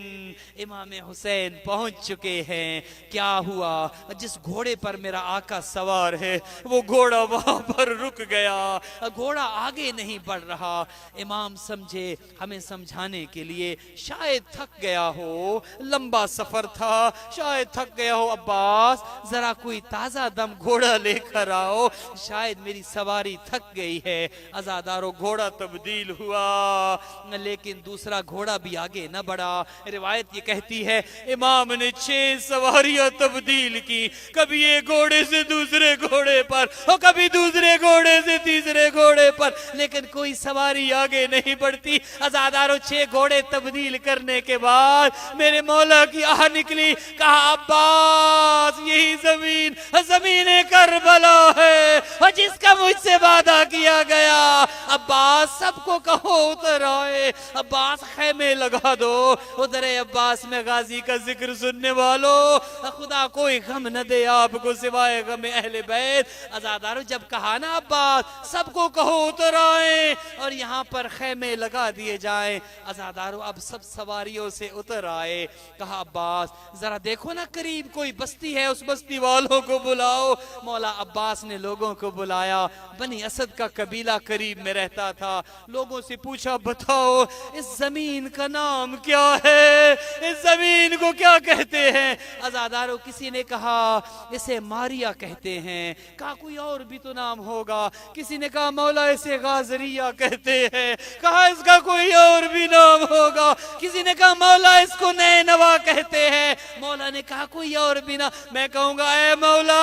امام حسین پہنچ چکے ہیں. کیا ہوا؟ جس گھوڑے پر میرا آقا سوار ہے وہ گھوڑا وہاں پر رک گیا. گھوڑا آگے نہیں بڑھ رہا. امام سمجھے ہمیں سمجھانے کے لیے شاید تھک گیا ہو، لمبا سفر تھا، شاید تھک گیا ہو. عباس ذرا کوئی تازہ دم گھوڑا لے کر آؤ، شاید میری سواری تھک گئی ہے. عزادارو گھوڑا تبدیل ہوا لیکن دوسرا گھوڑا بھی آگے نہ بڑھا. روایت یہ کہتی ہے امام نے 6 سواریاں تبدیل کی. کبھی ایک گھوڑے سے دوسرے گھوڑے پر اور کبھی دوسرے گھوڑے سے تیسرے گھوڑے پر، لیکن کوئی سواری آگے نہیں بڑھتی. عزادارو 6 گھوڑے تبدیل کرنے کے بعد میرے مولا کی آہ نکلی. کہا عباس یہی زمین کربلا ہے اور جس کا مجھ سے وعدہ کیا گیا. عباس سب کو کہو اتر آئے. عباس خیمے لگا دو. ادھر عباس میں غازی کا ذکر سننے والوں، خدا کوئی غم نہ دے آپ کو سوائے غم اہل بیت. عزادارو جب کہا نا عباس سب کو کہو اتر آئے اور یہاں پر خیمے خیمے لگا دیے جائیں. عزادارو اب سب سواریوں سے اتر آئے. کہا عباس ذرا دیکھو نا قریب کوئی بستی ہے, اس بستی والوں کو بلاؤ. مولا عباس نے لوگوں کو بلایا. بنی اسد کا قبیلہ قریب میں رہتا تھا. لوگوں سے پوچھا بتاؤ اس زمین کا نام کیا ہے, اس زمین کو کیا کہتے ہیں؟ عزادارو کسی نے کہا اسے ماریا کہتے ہیں. کہا کوئی اور بھی تو نام ہوگا. کسی نے کہا مولا اسے غازریہ کہتے ہیں. کہا اس کا کوئی اور بھی نام ہوگا. کسی نے کہا مولا اس کو نئے نوا کہتے ہیں. مولا نے کہا کوئی اور بھی نہ. میں کہوں گا اے مولا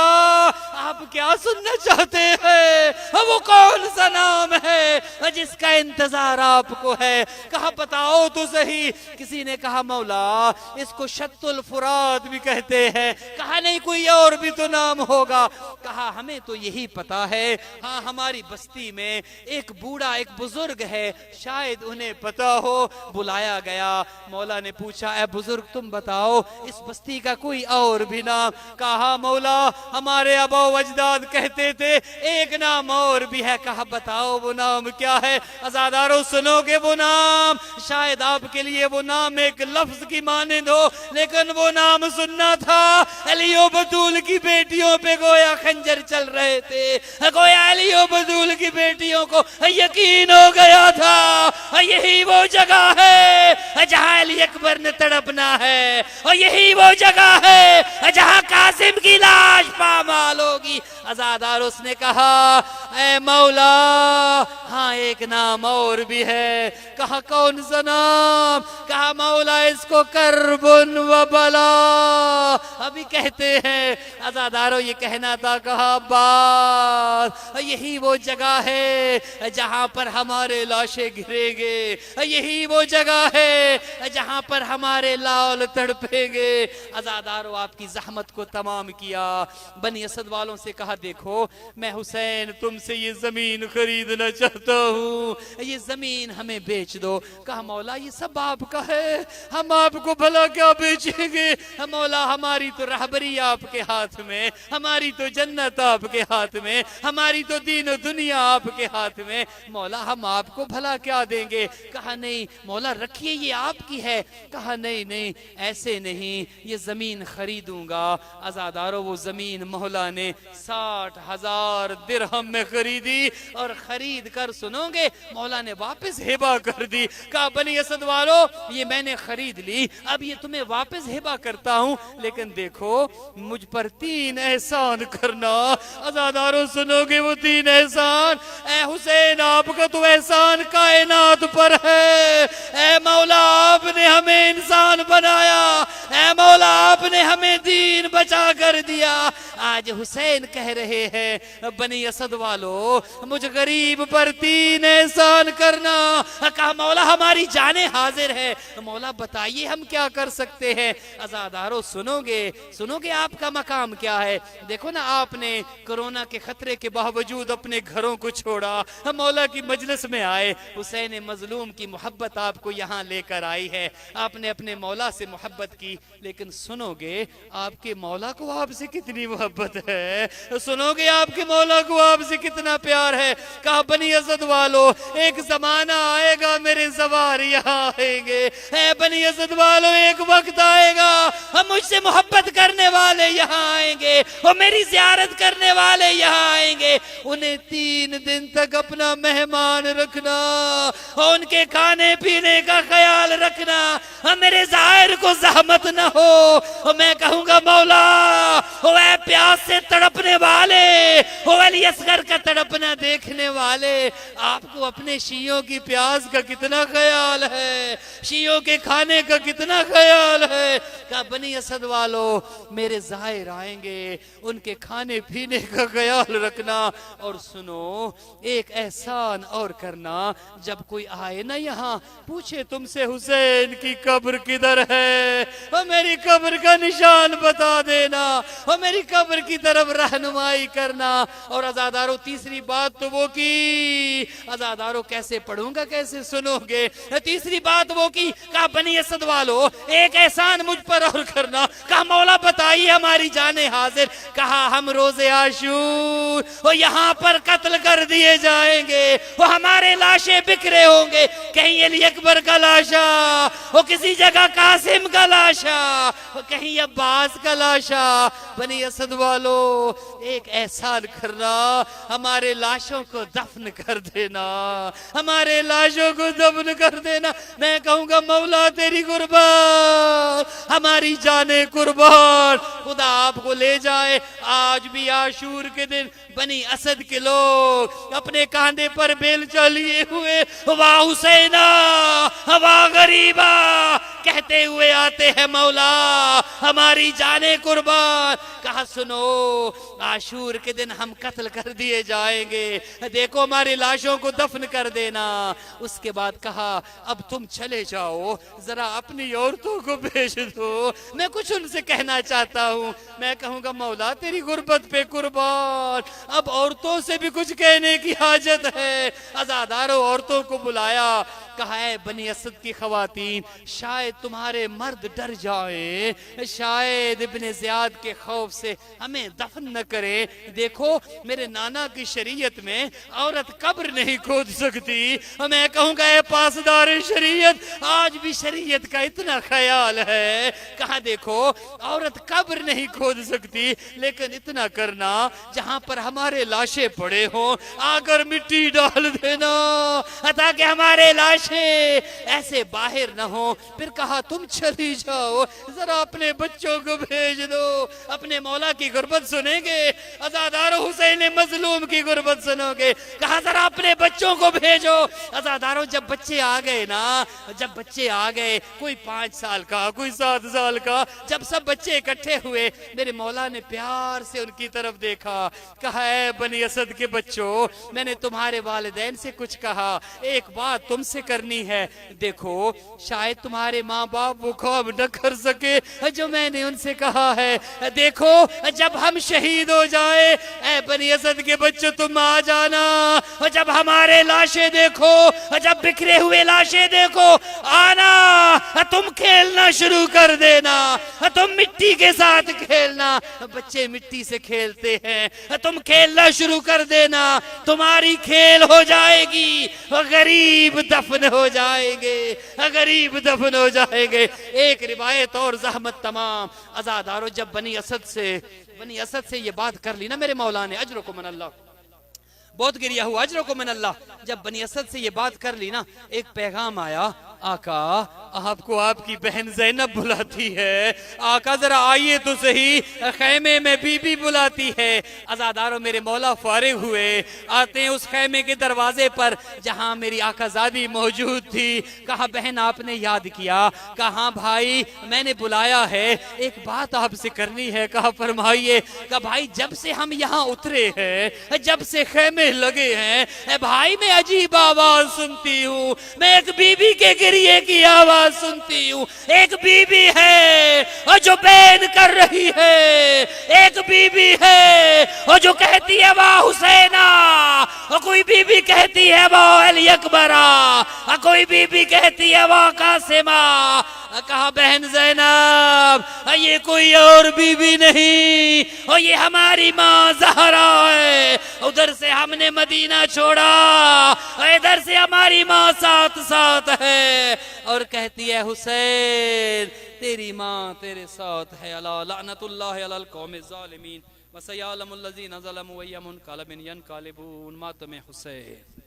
آپ کیا سننا چاہتے ہیں؟ وہ کون سا نام ہے جس کا انتظار آپ کو ہے؟ کہا بتاؤ تو صحیح. کسی نے کہا مولا اس کو شط الفرات بھی کہتے ہیں. کہا نہیں کوئی اور بھی تو نام ہوگا. کہا ہمیں تو یہی پتا ہے, ہاں ہماری بستی میں ایک بوڑھا ایک بزرگ ہے, شاید انہیں پتا ہو. بلایا گیا. مولا نے پوچھا اے بزرگ تم بتاؤ اس بستی کا کوئی اور بھی نام؟ کہا مولا ہمارے آبا و اجداد کہتے تھے ایک نام اور بھی ہے. کہا بتاؤ وہ نام کیا ہے؟ عزادارو سنو گے وہ نام, شاید آپ کے لیے وہ نام ایک لفظ کی مانند ہو, لیکن وہ نام سننا تھا علی و بطول کی بیٹیوں پہ گویا خنجر چل رہے تھے. گویا علی و بطول کی بیٹیوں کو یقین ہو گیا تھا یہی وہ جگہ ہے جہاں علی اکبر نے تڑپنا ہے, اور یہی وہ جگہ ہے جہاں قاسم کی لاش پامال ہوگی. عزادار اس نے کہا اے مولا ہاں ایک نام اور بھی ہے. کہا کون سا نام؟ کہا مولا اس کو کربن و بلا ابھی کہتے ہیں. عزادارو یہ کہنا تھا. کہا عباس یہی وہ جگہ ہے جہاں پر ہمارے لاشیں گریں گے, یہی وہ جگہ ہے جہاں پر ہمارے لال تڑپیں گے. عزادارو آپ کی زحمت کو تمام کیا. بنی اسد والوں سے کہا دیکھو میں حسین تم سے یہ زمین خریدنا چاہتا ہوں, یہ زمین ہمیں بیچ دو. کہا مولا یہ سب آپ کا ہے, ہم آپ کو بھلا کیا بیچیں گے؟ مولا ہماری تو رہبری آپ کے ہاتھ میں, ہماری تو جنت آپ کے ہاتھ میں, ہماری تو دین و دنیا آپ کے ہاتھ میں. مولا ہم آپ کو بھلا کیا دیں گے؟ کہا نہیں مولا رکھیے یہ آپ کی ہے. کہا نہیں نہیں ایسے نہیں, یہ زمین خریدوں گا. عزادارو وہ زمین مولا نے 60,000 درہم میں خریدی, اور خرید کر سنو گے مولا نے واپس ہبا کر دی. کہا بنی اسد والو یہ میں نے خرید لی, اب یہ تمہیں واپس ہبا کرتا ہوں, لیکن دیکھو مجھ پر 3 احسان کرنا. عزادارو سنو گے وہ 3 احسان. اے حسین آپ کا تو احسان کائنات پر ہے. اے مولا آپ نے ہمیں انسان بنایا, اے مولا آپ نے ہمیں دین بچا کر دیا. آج حسین کہہ رہے ہیں بنی اسد والو مجھ غریب پر 3 احسان کرنا. کہا مولا ہماری جانیں حاضر ہے. مولا بتائیے ہم کیا کر سکتے ہیں؟ عزادارو سنو گے آپ کا مقام کیا ہے. دیکھو نا آپ نے کرونا کے خطرے کے باوجود اپنے گھروں کو چھوڑا, مولا کی مجلس میں آئے. حسین مظلوم کی محبت آپ کو یہاں لے کر آئی ہے, آپ نے اپنے مولا سے محبت کی. لیکن سنو گے آپ کے مولا کو آپ سے کتنی محبت ہے, سنو گے آپ کے مولا کو آپ سے کتنا پیار ہے. کہا بنی اسد والو ایک زمانہ آئے گا میرے سوار یہاں آئیں گے. اے بنی اسد والو ایک وقت آئے گا ہم مجھ سے محبت کرنے والے یہاں آئیں گے, اور میری زیارت کرنے والے یہاں آئیں گے. انہیں 3 دن تک اپنا مہمان رکھنا, اور ان کے کھانے پینے کا خیال رکھنا, اور میرے ظاہر کو زحمت نہ ہو. اور میں کہوں گا مولا اے پیاس سے تڑپنے والے, علی اصغر کا تڑپنا دیکھنے والے, آپ کو اپنے شیعوں کی پیاس کا کتنا خیال ہے, شیعوں کے کھانے کا کتنا خیال ہے. کہا بنی اسد والو میرے ظاہر آئیں گے, ان کے کھانے پینے کا خیال رکھنا. اور سنو ایک احسان اور کرنا, جب کوئی آئے نا یہاں پوچھے تم سے حسین کی قبر کدھر ہے, اور میری قبر کا نشان بتا دینا, اور میری قبر کی طرف رہنمائی کرنا. اور عزادارو تیسری بات تو وہ کی، عزادارو کیسے پڑھوں گا کیسے سنو گے، تیسری بات وہ کی، کہا بنی اسد والو ایک احسان مجھ پر اور کرنا، کہا مولا بتائیے ہماری جانیں حاضر، کہا ہم روز عاشور وہ یہاں پر قتل کر دیے جائیں گے، وہ ہمارے لاشیں بکھرے ہوں گے، کہیں علی اکبر کا لاشا، وہ کسی جگہ قاسم کا لاشا، وہ کہیں عباس کا لاشا، بنی اسد والو ایک احسان کرنا، ہمارے لاشوں کو دفن کر دینا، ہمارے لاشوں کو دفن کر دینا، میں کہوں گا مولا تیری قربان، ہماری جانیں قربان، خدا آپ کو لے جائے۔ آج بھی عاشور کے دن بنی اسد کے لوگ اپنے کاندھے پر بیلچہ لیے ہوئے واہ حسینہ واہ غریبہ کہتے ہوئے آتے ہیں، مولا ہماری جانیں قربان۔ کہا سنو عاشور کے دن ہم قتل کر دیے جائیں گے، دیکھو ہماری لاشوں کو دفن کر دینا۔ اس کے بعد کہا اب تم چلے جاؤ، ذرا اپنی عورتوں کو بھیج دو، میں کچھ ان سے کہنا چاہتا ہوں۔ میں کہوں گا مولا تیری غربت پہ قربان، اب عورتوں سے بھی کچھ کہنے کی حاجت ہے۔ عزاداروں عورتوں کو بلایا، کہا ہے بنی اسد کی خواتین شاید تمہارے مرد ڈر جائیں، شاید ابن زیاد کے خوف سے ہمیں دفن نہ کریں، دیکھو میرے نانا کی شریعت میں عورت قبر نہیں کھود سکتی۔ میں کہوں گا اے پاسدار شریعت آج بھی شریعت کا اتنا خیال ہے، کہا دیکھو عورت قبر نہیں کھود سکتی، لیکن اتنا کرنا جہاں پر ہمارے لاشیں پڑے ہوں آ کر مٹی ڈال دینا تاکہ ہمارے لاشیں ایسے باہر نہ ہوں۔ پھر کہا تم چلی جاؤ، ذرا اپنے بچوں کو بھیج دو۔ اپنے مولا کی غربت سنیں گے، عزادارو حسین مظلوم کی غربت سنو گے، کہا ذرا اپنے بچوں کو بھیجو۔ عزادارو جب بچے آ گئے نا، جب بچے آ گئے، کوئی 5 سال کا کوئی 7 سال کا، جب سب بچے اکٹھے ہوئے میرے مولا نے پیار سے ان کی طرف دیکھا، کہا اے بنی اسد کے بچوں میں نے تمہارے والدین سے کچھ کہا، ایک بات تم سے کرنی ہے، دیکھو شاید تمہارے ماں باپ وہ خواب نہ کر سکے جو میں نے ان سے کہا ہے، دیکھو جب ہم شہید ہو جائے اے بنی اسد کے بچوں تم آ جانا، جب ہمارے لاشیں دیکھو، جب بکھرے ہوئے لاشیں دیکھو آنا، تم کھیلنا شروع کر دینا، تم مٹی کے ساتھ کھیلنا، بچے مٹی سے کھیلتے ہیں، تم کھیلنا شروع کر دینا، تمہاری کھیل ہو جائے گی، غریب دفن ہو جائیں گے، غریب دفن ہو جائیں گے۔ ایک روایت اور زحمت تمام عزادارو جب بنی اسد سے یہ بات کر لی نا میرے مولا نے، اجرکم من اللہ، بہت گریا ہوا اجرکم من اللہ، جب بنی اسد سے یہ بات کر لی نا ایک پیغام آیا، آقا آپ کو آپ کی بہن زینب بلاتی ہے، آقا ذرا آئیے تو صحیح، خیمے میں بی بی بلاتی ہے۔ عزاداروں میرے مولا فارغ ہوئے، آتے ہیں اس خیمے کے دروازے پر جہاں میری آقا زادی موجود تھی، کہا بہن آپ نے یاد کیا، کہا ہاں بھائی میں نے بلایا ہے، ایک بات آپ سے کرنی ہے، کہا فرمائیے، کہا بھائی جب سے ہم یہاں اترے ہیں، جب سے خیمے لگے ہیں، اے بھائی میں عجیب آواز سنتی ہوں، میں ایک بی بی کے گریے کی آواز سنتی ہوں، ایک بی بی ہے اور جو بین کر رہی ہے، ایک بی بی ہے اور جو کہتی ہے واہ حسینہ، اور کوئی بی بی کہتی ہے واہ علی اکبرہ، اور کوئی بی بی کہتی ہے واہ قاسمہ۔ کہا بہن زینب یہ کوئی اور بی بی نہیں، اور یہ ہماری ماں زہرا ہے، ادھر سے ہم نے مدینہ چھوڑا، ادھر سے ہماری ماں ساتھ ساتھ ہے، اور کہتی ہے حسین تیری ماں تیرے ساتھ ہے، الا لعنت اللہ علی القوم الظالمین وسیعلم الذین ظلموا ای منقلب ینقلبون۔ ماتم حسین۔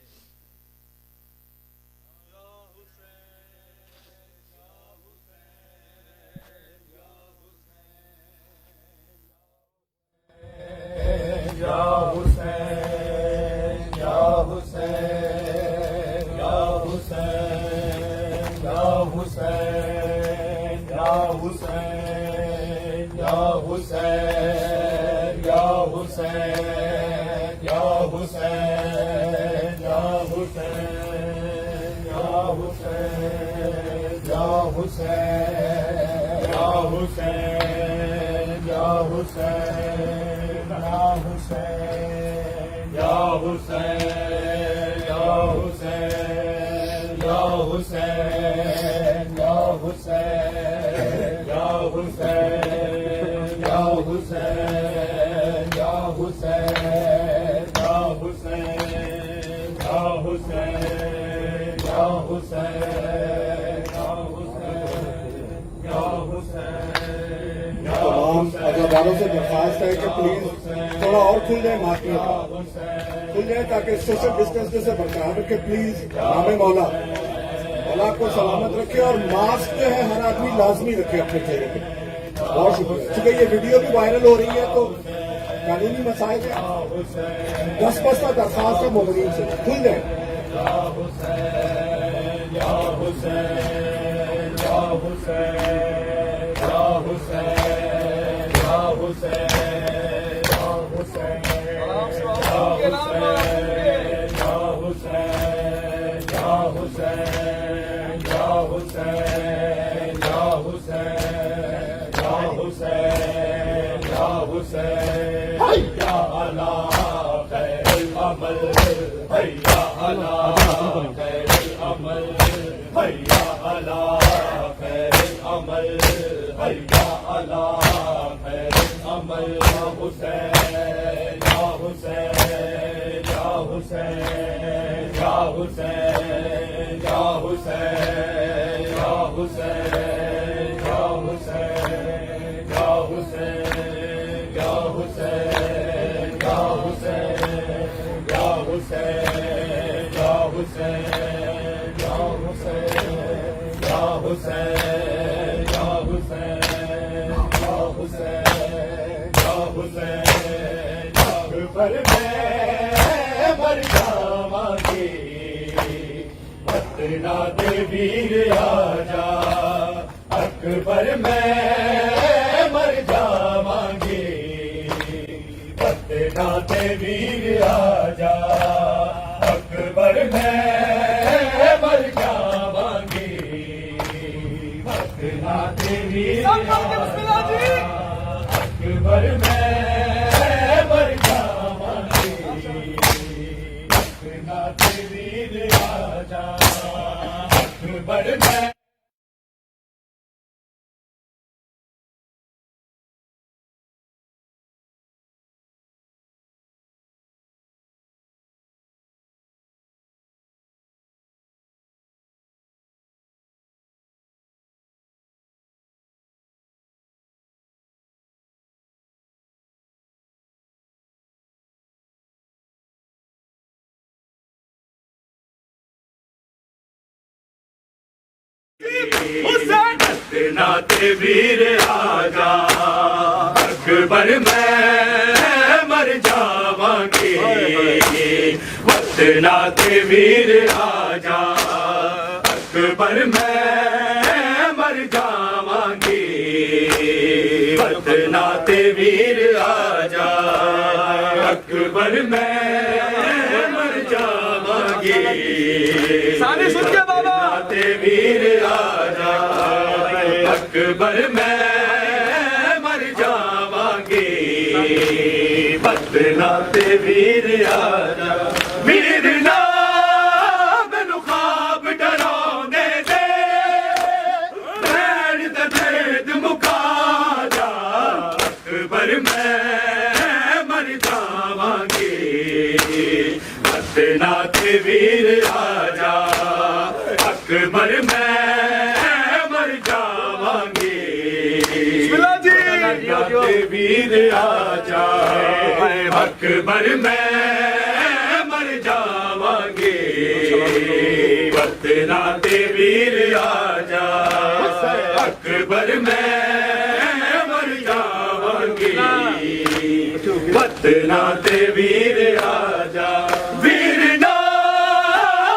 یا حسین یا حسین یا حسین یا حسین یا حسین یا حسین یا حسین یا حسین یا حسین یا حسین یا حسین یا حسین یا حسین یا حسین حسین یا حسین یا حسین یا حسین یا حسین یا حسین یا حسین یا حسین یا حسین یا حسین یا حسین تمام عزاداروں سے درخواست ہے کہ پلیز تھوڑا اور کھل جائے مارکیٹ کھل جائے تاکہ سوشل ڈسٹینس سے برقرار رکھے پلیز. نام مولا مولا آپ کو سلامت رکھے اور ماسک جو ہے ہر آدمی لازمی رکھے اپنے چہرے پہ. بہت شکریہ. چونکہ یہ ویڈیو بھی وائرل ہو رہی ہے تو قانونی مسائل ہے. 10 کا درخواست ہے مومنین سے کھل جائے. ویر آجا اکبر میں مر جاواں گی پتنا تے ویر آجا اکبر میں مر جاواں گی پتنا تے ویر آجا اکبر میں مر جاواں گی پتنا تے ویر آجا اکبر میں. ناتے ویر آجا اکبر میں مر جاواں گی ناتے ویر آجا اکبر میں مر جاواں گی ناتے ویر آجا اکبر میں مر جاواں گی سارے سن کے بابا ناتے ویر آجا اکبر میں مر جاواں گی ناتے ویر آجا ویر نا مینوں خواب ڈراوندے دے بھیڑ تے درد مکا جا اکبر میں مر جاواں گی ناتے ویر آجا اکبر میں مر جاواں گی ناتے ویر آجا اکبر میں مر جاواں گی ناتے ویر آجا اکبر میں مر جاواں گی ناتے ویر آجا ویر نا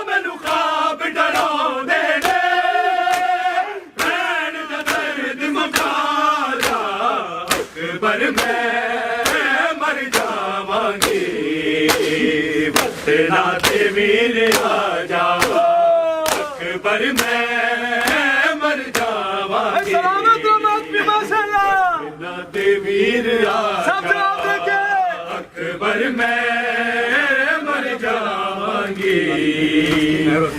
مینوں خواب ڈراوندے نے بھیڑ دا درد مکا جا اکبر میں مر جاواں گی ناتے ویر آجا اکبر میں مر جاواں گی ناتے ویر آجا اکبر میں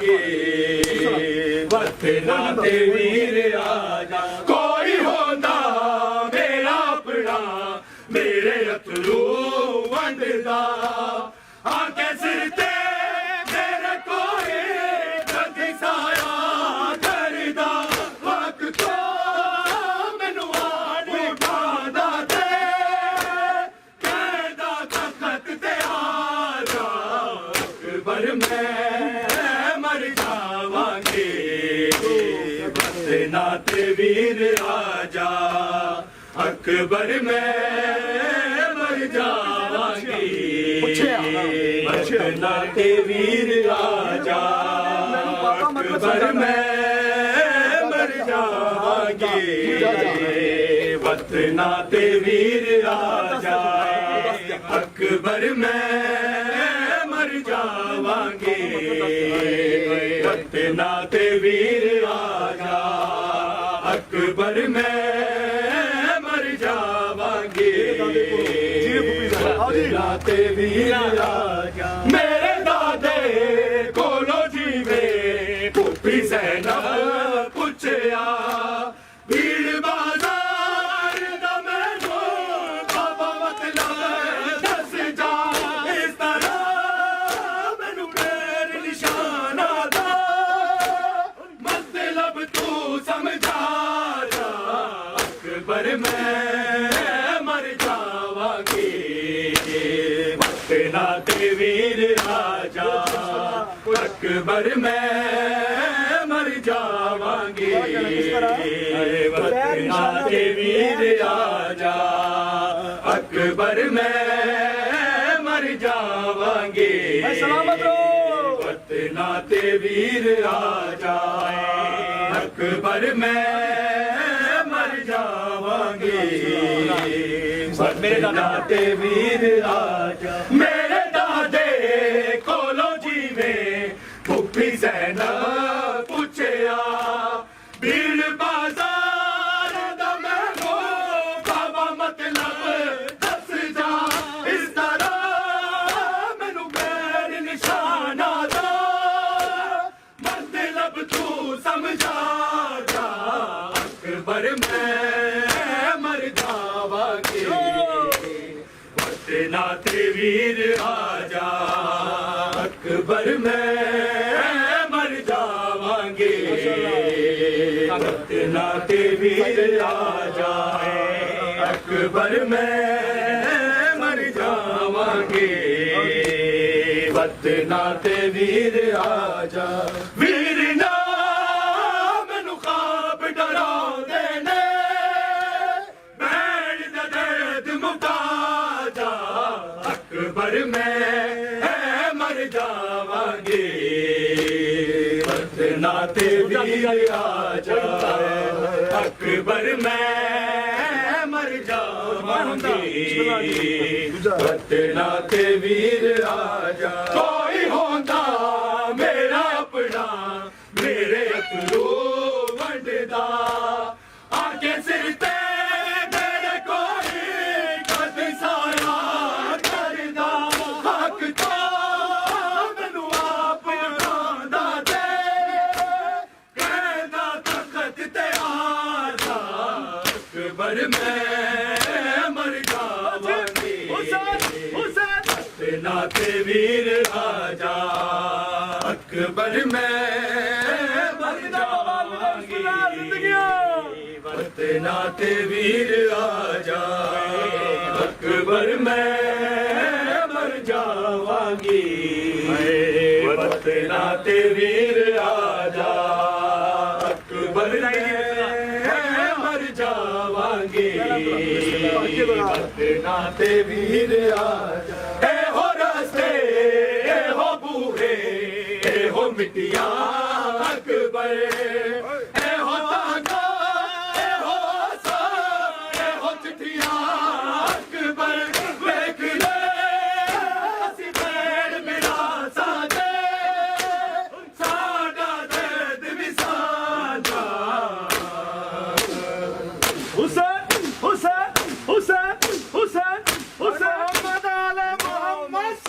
ਜਾਵਾਂਗੇ ਵਤਨਾਂ ਤੇ ਵੀਰ ਆ ਜਾ ਕੋਈ ਹੁੰਦਾ ਮੇਰਾ ਆਪਣਾ ਮੇਰੇ ਅਥਰੂ ਵੰਡਦਾ ਆ ਕੇ ਸਿਰ ਤੇ ਮੇਰੇ ਕੋਈ ਕਦੀ ਸਾਇਆ ਕਰਦਾ ਵਕਤ ਤੋਂ ਮੈਨੂੰ ਆਣ ਉਠਾਦਾ ਤੇ ਕਹਿੰਦਾ ਤਖਤ ਤੇ ਆ ਜਾ ਅਕਬਰ ਮੈਂ ਮਰ ਜਾਵਾਂਗੇ ਵਤਨਾਂ ਤੇ ਵੀਰ ਆ ਜਾ ਅਕਬਰ ਮੈਂ ਮਰ ਜਾਵਾਂਗੀ ਵਤਨਾਂ ਤੇ ਵੀਰ ਆ ਜਾ ਅਕਬਰ ਮੈਂ ਮਰ ਜਾਵਾਂਗੀ ਵਤਨਾਂ ਤੇ ਵੀਰ ਆ ਜਾ ਅਕਬਰ ਮੈਂ ਮਰ ਜਾਵਾਂਗੇ ਵਤਨਾਂ ਤੇ ਵੀਰ ਆ ਜਾ ਅਕਬਰ ਮੈਂ ਮਰ ਜਾਵਾਂਗੇ ਵਤਨਾਂ ਤੇ ਵੀਰ ਆ ਜਾ ਮੇਰੇ ਦਾਦੇ ਕੋਲੋਂ ਜੀਵੇ ਭੁੱਪੀ ਜ਼ੈਨਬ ਪੁੱਛਿਆ ਭੀੜ ਬਾਜ਼ਾਰ ਦਾ ਮੈਨੂੰ ਬਾਬਾ ਮਤਲਬ ਦੱਸ ਜਾ ਇਸ ਤਰ੍ਹਾਂ ਮੈਨੂੰ ਮੇਰੇ ਨਿਸ਼ਾਨਾ ਦਾ ਮਤਲਬ ਤੂੰ ਸਮਝਾ ਜਾ ਅਕਬਰ ਮੈਂ ਮਰ ਜਾਵਾਂਗੀ ਵਤਨਾਂ ਤੇ ਵੀਰ ਆ ਜਾ ਅਕਬਰ ਮੈਂ ਮਰ ਜਾਵਾਂਗੀ ਵਤਨਾਂ ਤੇ ਵੀਰ ਆ ਜਾ ਅਕਬਰ ਮੈਂ ਮਰ ਜਾਵਾਂਗੇ ਵਤਨਾਂ ਤੇ ਵੀਰ ਆ ਜਾ ਅਕਬਰ ਮੈਂ ਮਰ ਜਾਵਾਂਗੇ ਵਤਨਾਂ ਤੇ ਵੀਰ ਆ ਜਾ ਮੇਰੇ ਦਾਦੇ ਕੋਲੋਂ ਜੀਵੇ ਭੁੱਪੀ ਜ਼ੈਨਬ ਪੁੱਛਿਆ ਭੀੜ ਬਾਜ਼ਾਰ ਦਾ ਮੈਨੂੰ ਬਾਬਾ ਮਤਲਬ ਦੱਸ ਜਾ ਇਸ ਤਰ੍ਹਾਂ ਮੈਨੂੰ ਮੇਰੇ ਨਿਸ਼ਾਨਾ ਦਾ ਮਤਲਬ ਤੂੰ ਸਮਝਾ ਜਾ ਅਕਬਰ ਮੈਂ ਮਰ ਜਾਵਾਂਗੇ ਵਤਨਾਂ ਤੇ ਵੀਰ ਆ ਜਾ ਅਕਬਰ ਮੈਂ ਮਰ ਜਾਵਾਂਗੇ ਵਤਨਾਂ ਤੇ ਵੀਰ ਆ ਜਾ ਅਕਬਰ ਮੈਂ ਮਰ ਜਾਵਾਂਗੇ ਵਤਨਾਂ ਤੇ ਵੀਰ ਆ ਜਾ ਵੀਰ ਨਾ ਮੈਨੂੰ ਖਾਬ ਡਰਾਉਂਦੇ ਨੇ ਭੈਣ ਦਾ ਦਰਦ ਮੁਕਾ ਜਾ ਅਕਬਰ ਮੈਂ ਮਰ ਜਾਵਾਂਗੇ ਵਤਨਾਂ ਤੇ ਵੀਰ ਆ ਜਾ ਅਕਬਰ ਮੈਂ ਮਰ ਜਾਵਾਂਗੇ ਵਤਨਾਂ ਤੇ ਵੀਰ ਆ ਜਾ ਕੋਈ ਹੁੰਦਾ ਮੇਰਾ ਆਪਣਾ ਮੇਰੇ ਅਥਰੂ ਵੰਡਦਾ ਆ ਕੇ ਸਿਰ ਤੇ ਮੇਰੇ ਕੋਈ ਕਦੀ ਸਾਇਆ ਕਰਦਾ ਹੱਕ ਤੋਂ ਮੈਨੂੰ ਆਪ ਉਠਾਉਂਦਾ ਤੇ ਕਹਿੰਦਾ ਤਖਤ ਤੇ ਆ ਜਾ ਅਕਬਰ ਮੈਂ ਮਰ ਜਾਵਾਂਗੀ ਵਤਨਾਂ ਤੇ ਵੀਰ ਆ ਜਾ ਅਕਬਰ ਮੈਂ ਮਰ ਜਾਵਾਂਗੀ ਵਤਨਾਂ ਤੇ ਵੀਰ ਆ ਜਾ ਅਕਬਰ ਮੈਂ ਮਰ ਜਾਵਾਂਗੀ ਵਤਨਾਂ ਤੇ ਵੀਰ ਆ ਜਾ ਅਕਬਰ ਮੈਂ ਮਰ ਜਾਵਾਂਗੀ ਵਤਨਾਂ ਤੇ ਵੀਰ ਆ ਜਾ ਇਹੋ ਰਸਤੇ ਇਹੋ ਬੂਹੇ ਇਹੋ ਮਿੱਟੀਆਂ ਅਕਬਰ ਇਹੋ ਤਾਂਗਾ ਇਹੋ ਸਾਂ ਇਹੋ ਚਿੱਠੀਆਂ ਅਕਬਰ ਵੇਖ ਲੈ ਅਸੀਂ ਭੈਣ ਮੇਰਾ ਸਾਦੇ ਸਾਡਾ ਦਰਦ ਵੀ ਸਾਂਝਾ ਹੁਸੈਨ ਹੁਸੈਨ ਹੁਸੈਨ ਹੁਸੈਨ ਹੁਸੈਨ ਮੁਹੰਮਦ